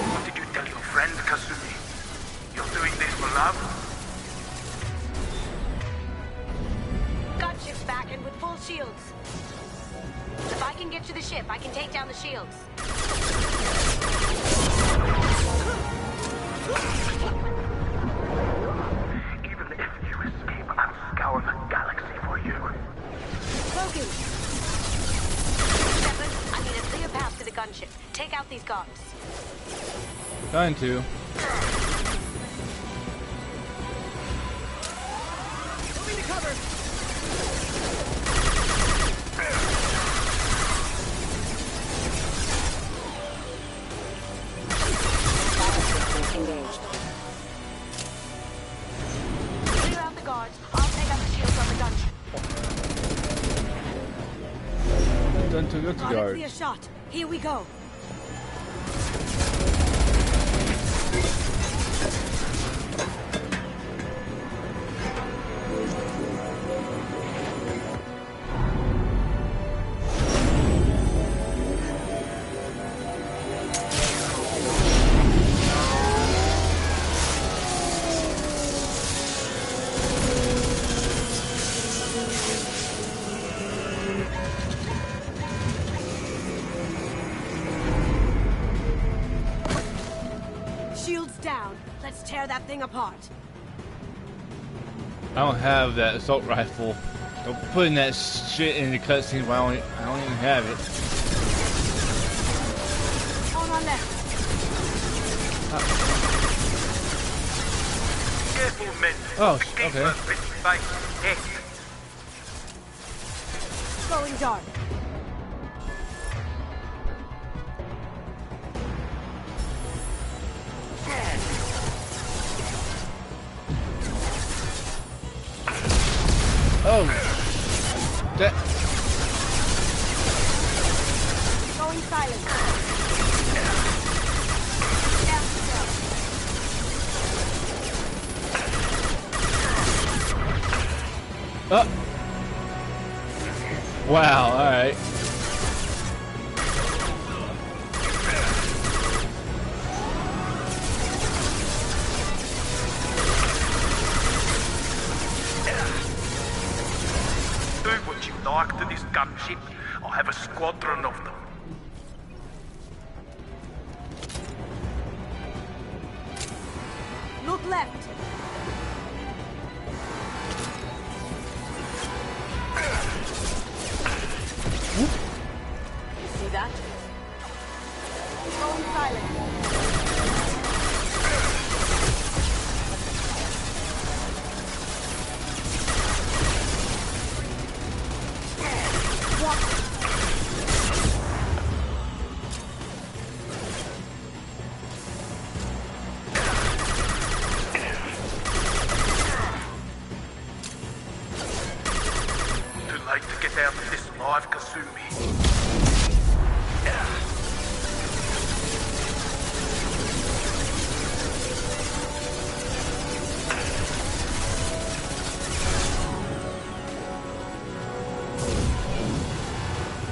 What did you tell your friend, Kasumi? You're doing this for love? Gunship's back and with full shields. If I can get to the ship, I can take down the shields. Even if you escape, I'll scour the galaxy for you. Logan! Shepard, I need a clear path to the gunship. Take out these guards. Trying to. Moving to cover! Engaged. Clear out the guards. I'll take out the shields on the gunship. Done took out the guards. Clear shot. Here we go. Shields down. Let's tear that thing apart. I don't have that assault rifle. Don't put in that shit in the cutscene while I don't even have it. On our left. Careful, men. Oh, okay. Going dark. Oh, that. Going silent. Oh. Wow. All right. Do what you like to this gunship. I have a squadron of them. Look left. You see that? Going silent. Too late to get out of this alive, Kasumi.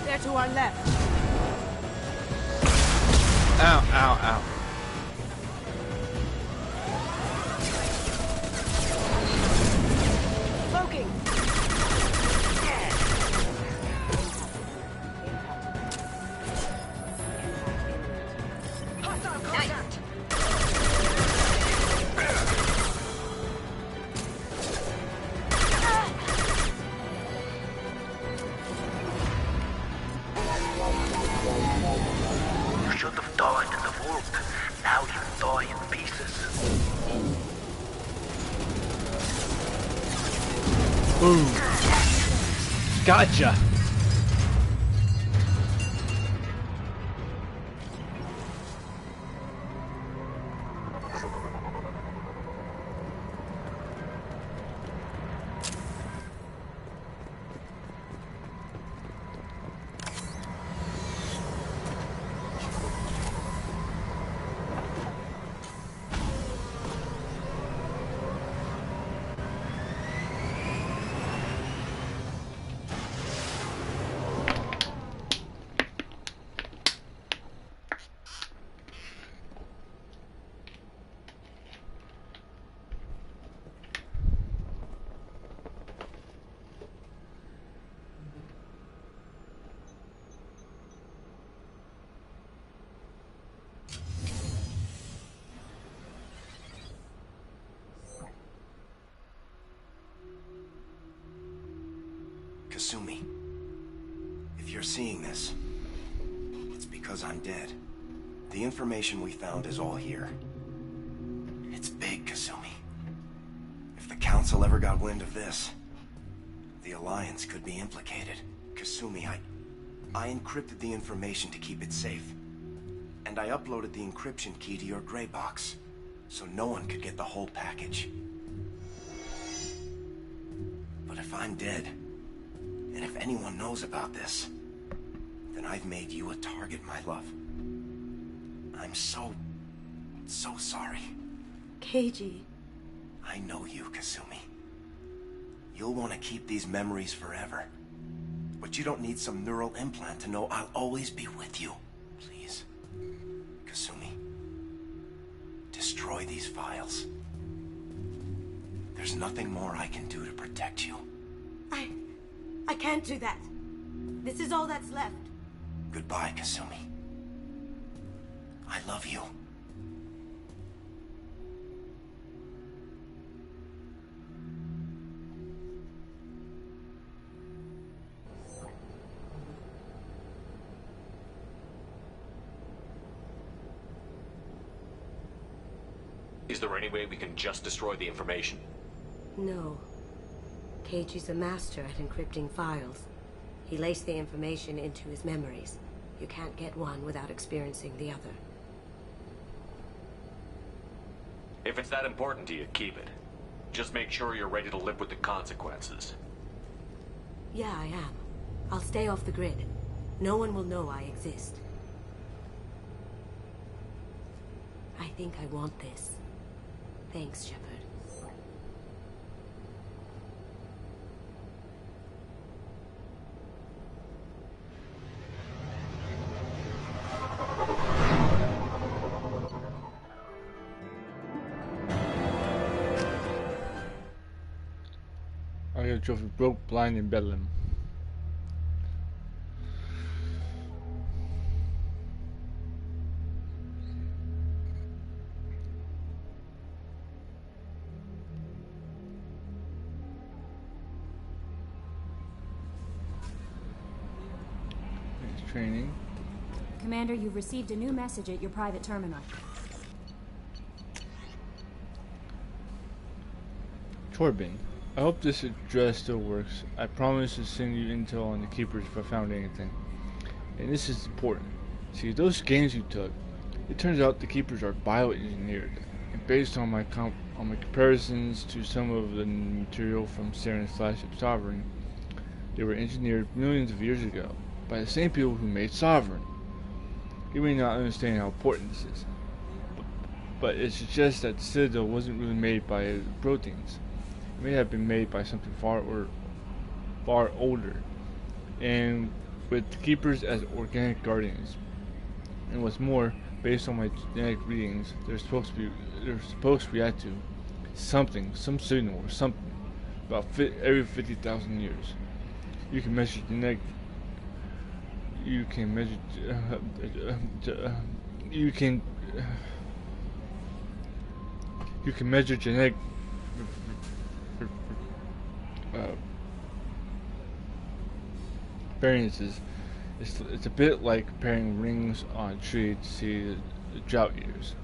They're to our left. Ow! Ow! Ow! Cloaking. Hostile contact! You should have died in the vault. Now you die in pieces. Boom! Gotcha! Kasumi, if you're seeing this, it's because I'm dead. The information we found is all here. It's big, Kasumi. If the Council ever got wind of this, the Alliance could be implicated. Kasumi, I encrypted the information to keep it safe. And I uploaded the encryption key to your gray box, so no one could get the whole package. But if I'm dead, and if anyone knows about this, then I've made you a target, my love. I'm so sorry. Keiji. I know you, Kasumi. You'll want to keep these memories forever. But you don't need some neural implant to know I'll always be with you. Please. Kasumi. Destroy these files. There's nothing more I can do to protect you. I can't do that. This is all that's left. Goodbye, Kasumi. I love you. Is there any way we can just destroy the information? No. Keiji's a master at encrypting files. He laced the information into his memories. You can't get one without experiencing the other. If it's that important to you, keep it. Just make sure you're ready to live with the consequences. Yeah, I am. I'll stay off the grid. No one will know I exist. I think I want this. Thanks, Shepard. I got a trophy, broke, blind, and bedlam. Training. Commander, you've received a new message at your private terminal. Torben, I hope this address still works. I promise to send you intel on the Keepers if I found anything. And this is important. See, those scans you took, it turns out the Keepers are bioengineered. And based on my comparisons to some of the material from Saren's flagship Sovereign, they were engineered millions of years ago by the same people who made Sovereign. You may not understand how important this is, but it suggests that the Citadel wasn't really made by proteins. It may have been made by something far older, and with the Keepers as organic guardians. And what's more, based on my genetic readings, they're supposed to react to something, some signal or something, about every 50,000 years. You can measure genetic. You can measure. You can measure genetic variances. It's a bit like comparing rings on a tree to see the drought years.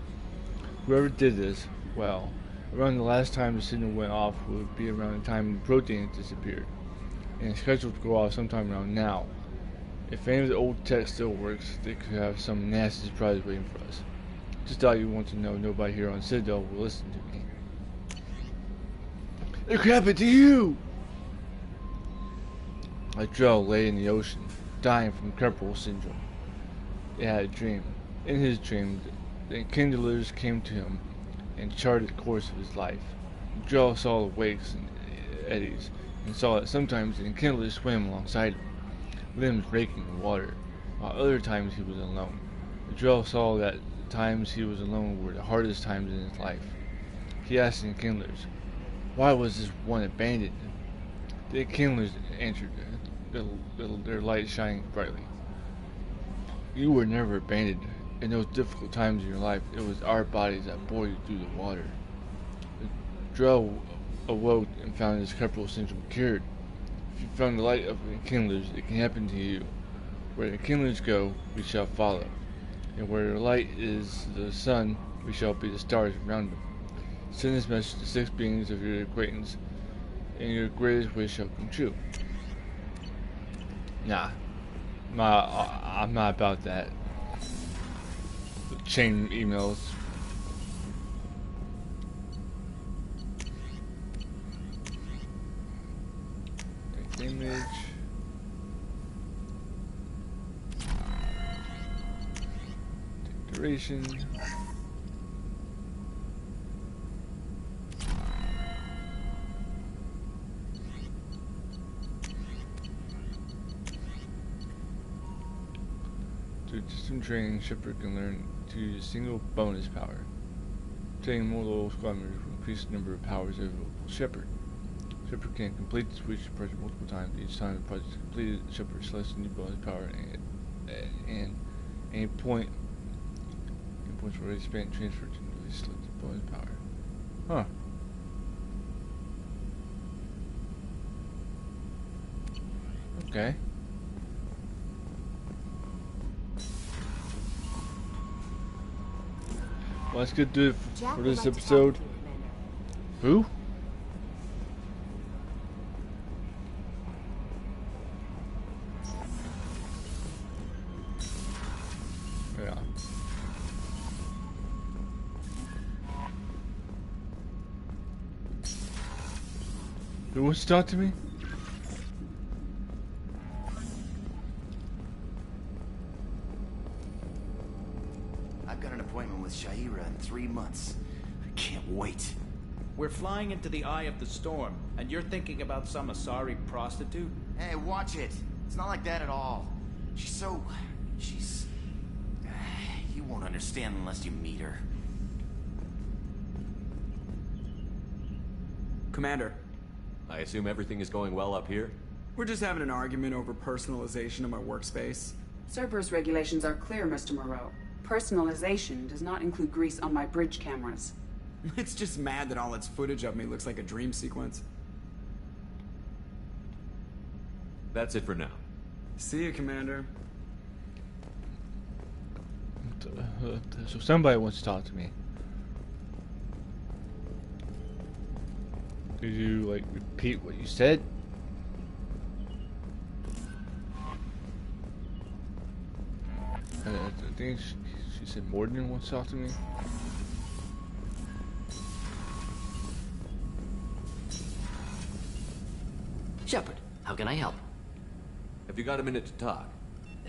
Whoever did this, well, around the last time the signal went off would be around the time the protein disappeared. and it's scheduled to go off sometime around now. If any of the old tech still works, they could have some nasty surprise waiting for us. Just thought you want to know nobody here on Citadel will listen to me. It could happen to you! A Drell lay in the ocean, dying from Kerbal syndrome. He had a dream. In his dream, the Kindlers came to him and charted the course of his life. Drell saw the wakes and eddies, and saw that sometimes the Kindlers swam alongside him, limbs raking the water, while other times he was alone. Drell saw that the times he was alone were the hardest times in his life. He asked the Kindlers, why was this one abandoned? The Kindlers answered, their light shining brightly. You were never abandoned. In those difficult times in your life, it was our bodies that bore you through the water. Drell awoke and found his Kerbal syndrome cured. If you found the light of the Kindlers, it can happen to you. Where the Kindlers go, we shall follow. And where the light is the sun, we shall be the stars around them. Send this message to 6 beings of your acquaintance, and your greatest wish shall come true. Nah. I'm not about that. Chain emails. Image. Decoration. Through system training, Shepard can learn to use a single bonus power. Training multiple squad members will increase the number of powers available to Shepard. Shepard can complete the switch project multiple times. Each time the project is completed, Shepard selects a new bonus power and any points already spent transferred to newly selected bonus power. Huh. Okay. Well, let's get to it for this episode. Who? Yeah. Who wants to talk to me? Sha'ira in 3 months. I can't wait. We're flying into the eye of the storm, and you're thinking about some Asari prostitute? Hey, watch it. It's not like that at all. She's... You won't understand unless you meet her. Commander. I assume everything is going well up here? We're just having an argument over personalization of my workspace. Cerberus regulations are clear, Mr. Moreau. Personalization does not include grease on my bridge cameras. It's just mad that all its footage of me looks like a dream sequence. That's it for now. See you, Commander. So somebody wants to talk to me. Did you, like, repeat what you said? I think she said Morden wants to talk to me. Shepard, how can I help? Have you got a minute to talk?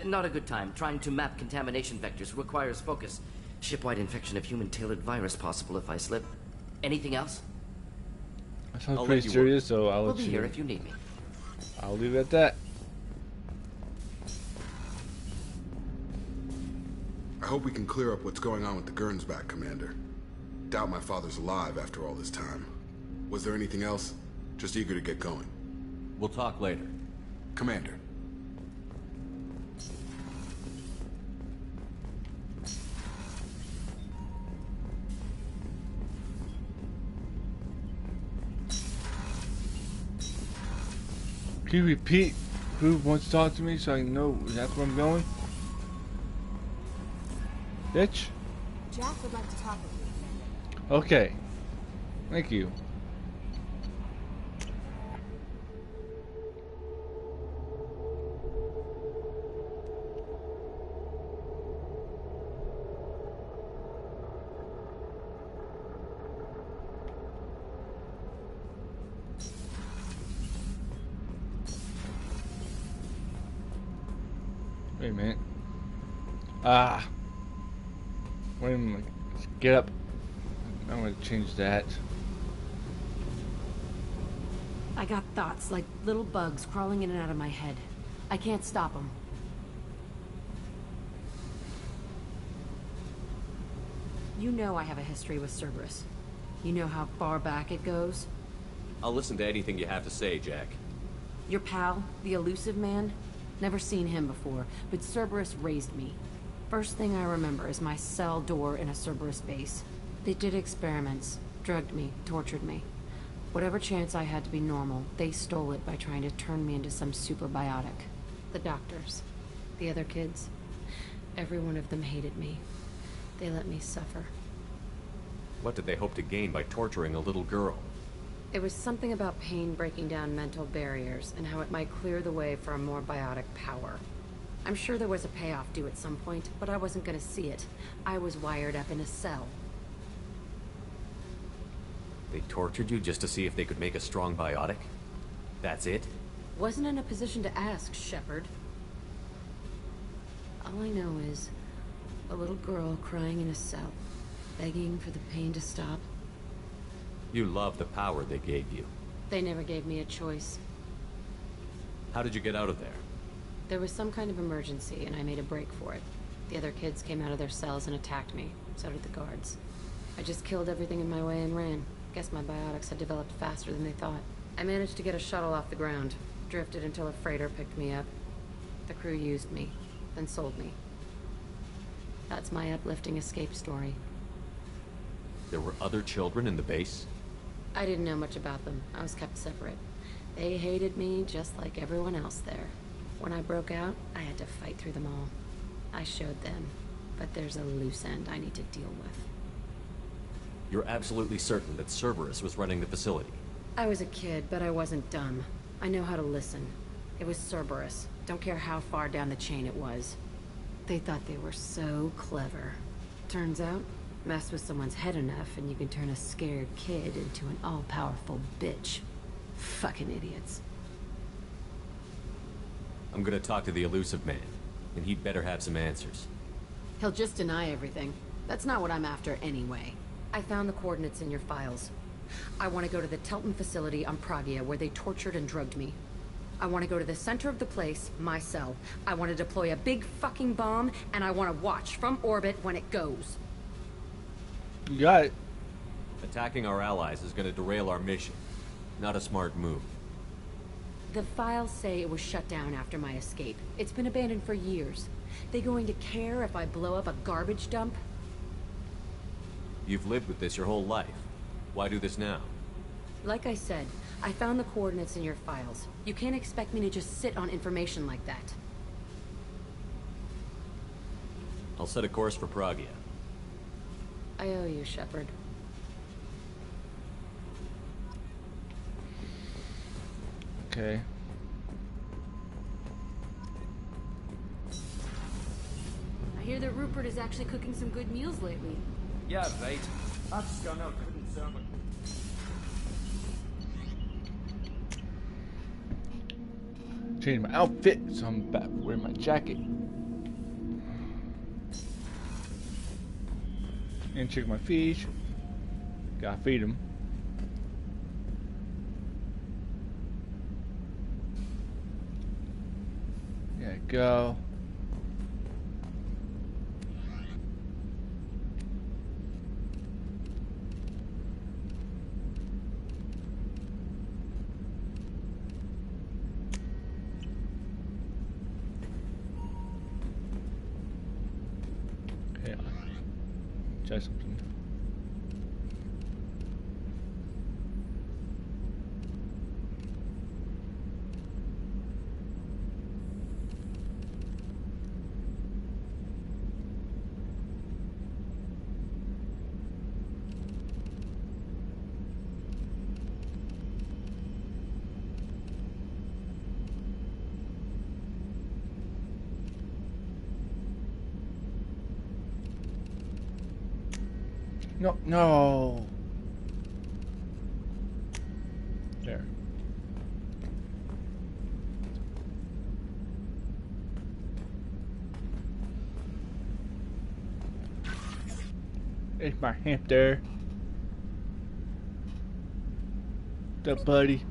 Not a good time. Trying to map contamination vectors requires focus. Shipwide infection of human-tailored virus possible if I slip. Anything else? That sounds pretty serious, so I'll We'll let be you. here if you need me. I'll leave it at that. I hope we can clear up what's going on with the Gernsback, Commander. Doubt my father's alive after all this time. Was there anything else? Just eager to get going. We'll talk later. Commander. Can you repeat who wants to talk to me so I know exactly where I'm going? Bitch? Jack would like to talk with you. Okay. Thank you. Wait a minute. Ah. Wait a minute. Let's get up. I'm going to change that. I got thoughts like little bugs crawling in and out of my head. I can't stop them. You know I have a history with Cerberus. You know how far back it goes? I'll listen to anything you have to say, Jack. Your pal, the elusive man? Never seen him before, but Cerberus raised me. First thing I remember is my cell door in a Cerberus base. They did experiments, drugged me, tortured me. Whatever chance I had to be normal, they stole it by trying to turn me into some superbiotic. The doctors, the other kids, every one of them hated me. They let me suffer. What did they hope to gain by torturing a little girl? It was something about pain breaking down mental barriers and how it might clear the way for a more biotic power. I'm sure there was a payoff due at some point, but I wasn't gonna see it. I was wired up in a cell. They tortured you just to see if they could make a strong biotic? That's it? Wasn't in a position to ask, Shepard. All I know is a little girl crying in a cell, begging for the pain to stop. You love the power they gave you. They never gave me a choice. How did you get out of there? There was some kind of emergency, and I made a break for it. The other kids came out of their cells and attacked me. So did the guards. I just killed everything in my way and ran. Guess my biotics had developed faster than they thought. I managed to get a shuttle off the ground. Drifted until a freighter picked me up. The crew used me, then sold me. That's my uplifting escape story. There were other children in the base? I didn't know much about them. I was kept separate. They hated me just like everyone else there. When I broke out, I had to fight through them all. I showed them, but there's a loose end I need to deal with. You're absolutely certain that Cerberus was running the facility? I was a kid, but I wasn't dumb. I know how to listen. It was Cerberus. Don't care how far down the chain it was. They thought they were so clever. Turns out, mess with someone's head enough and you can turn a scared kid into an all-powerful bitch. Fucking idiots. I'm gonna talk to the elusive man, and he'd better have some answers. He'll just deny everything. That's not what I'm after anyway. I found the coordinates in your files. I want to go to the Telton facility on Pragia where they tortured and drugged me. I want to go to the center of the place, my cell. I want to deploy a big fucking bomb, and I want to watch from orbit when it goes. You got it. Attacking our allies is gonna derail our mission. Not a smart move. The files say it was shut down after my escape. It's been abandoned for years. They going to care if I blow up a garbage dump? You've lived with this your whole life. Why do this now? Like I said, I found the coordinates in your files. You can't expect me to just sit on information like that. I'll set a course for Pragia. I owe you, Shepard. Okay. I hear that Rupert is actually cooking some good meals lately. Yeah, right. I've just gone out cooking salmon. Change my outfit, so I'm back wearing my jacket. And check my fish. Gotta feed them. There you go. Okay, try something. No, no. There. It's my hamster. What's up, buddy?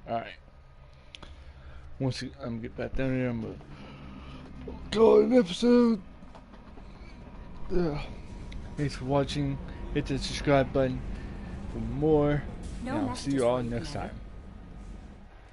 Alright. Once I'm gonna get back down here, I'm gonna call it an episode. Thanks for watching. Hit the subscribe button for more. And I'll see you all next time.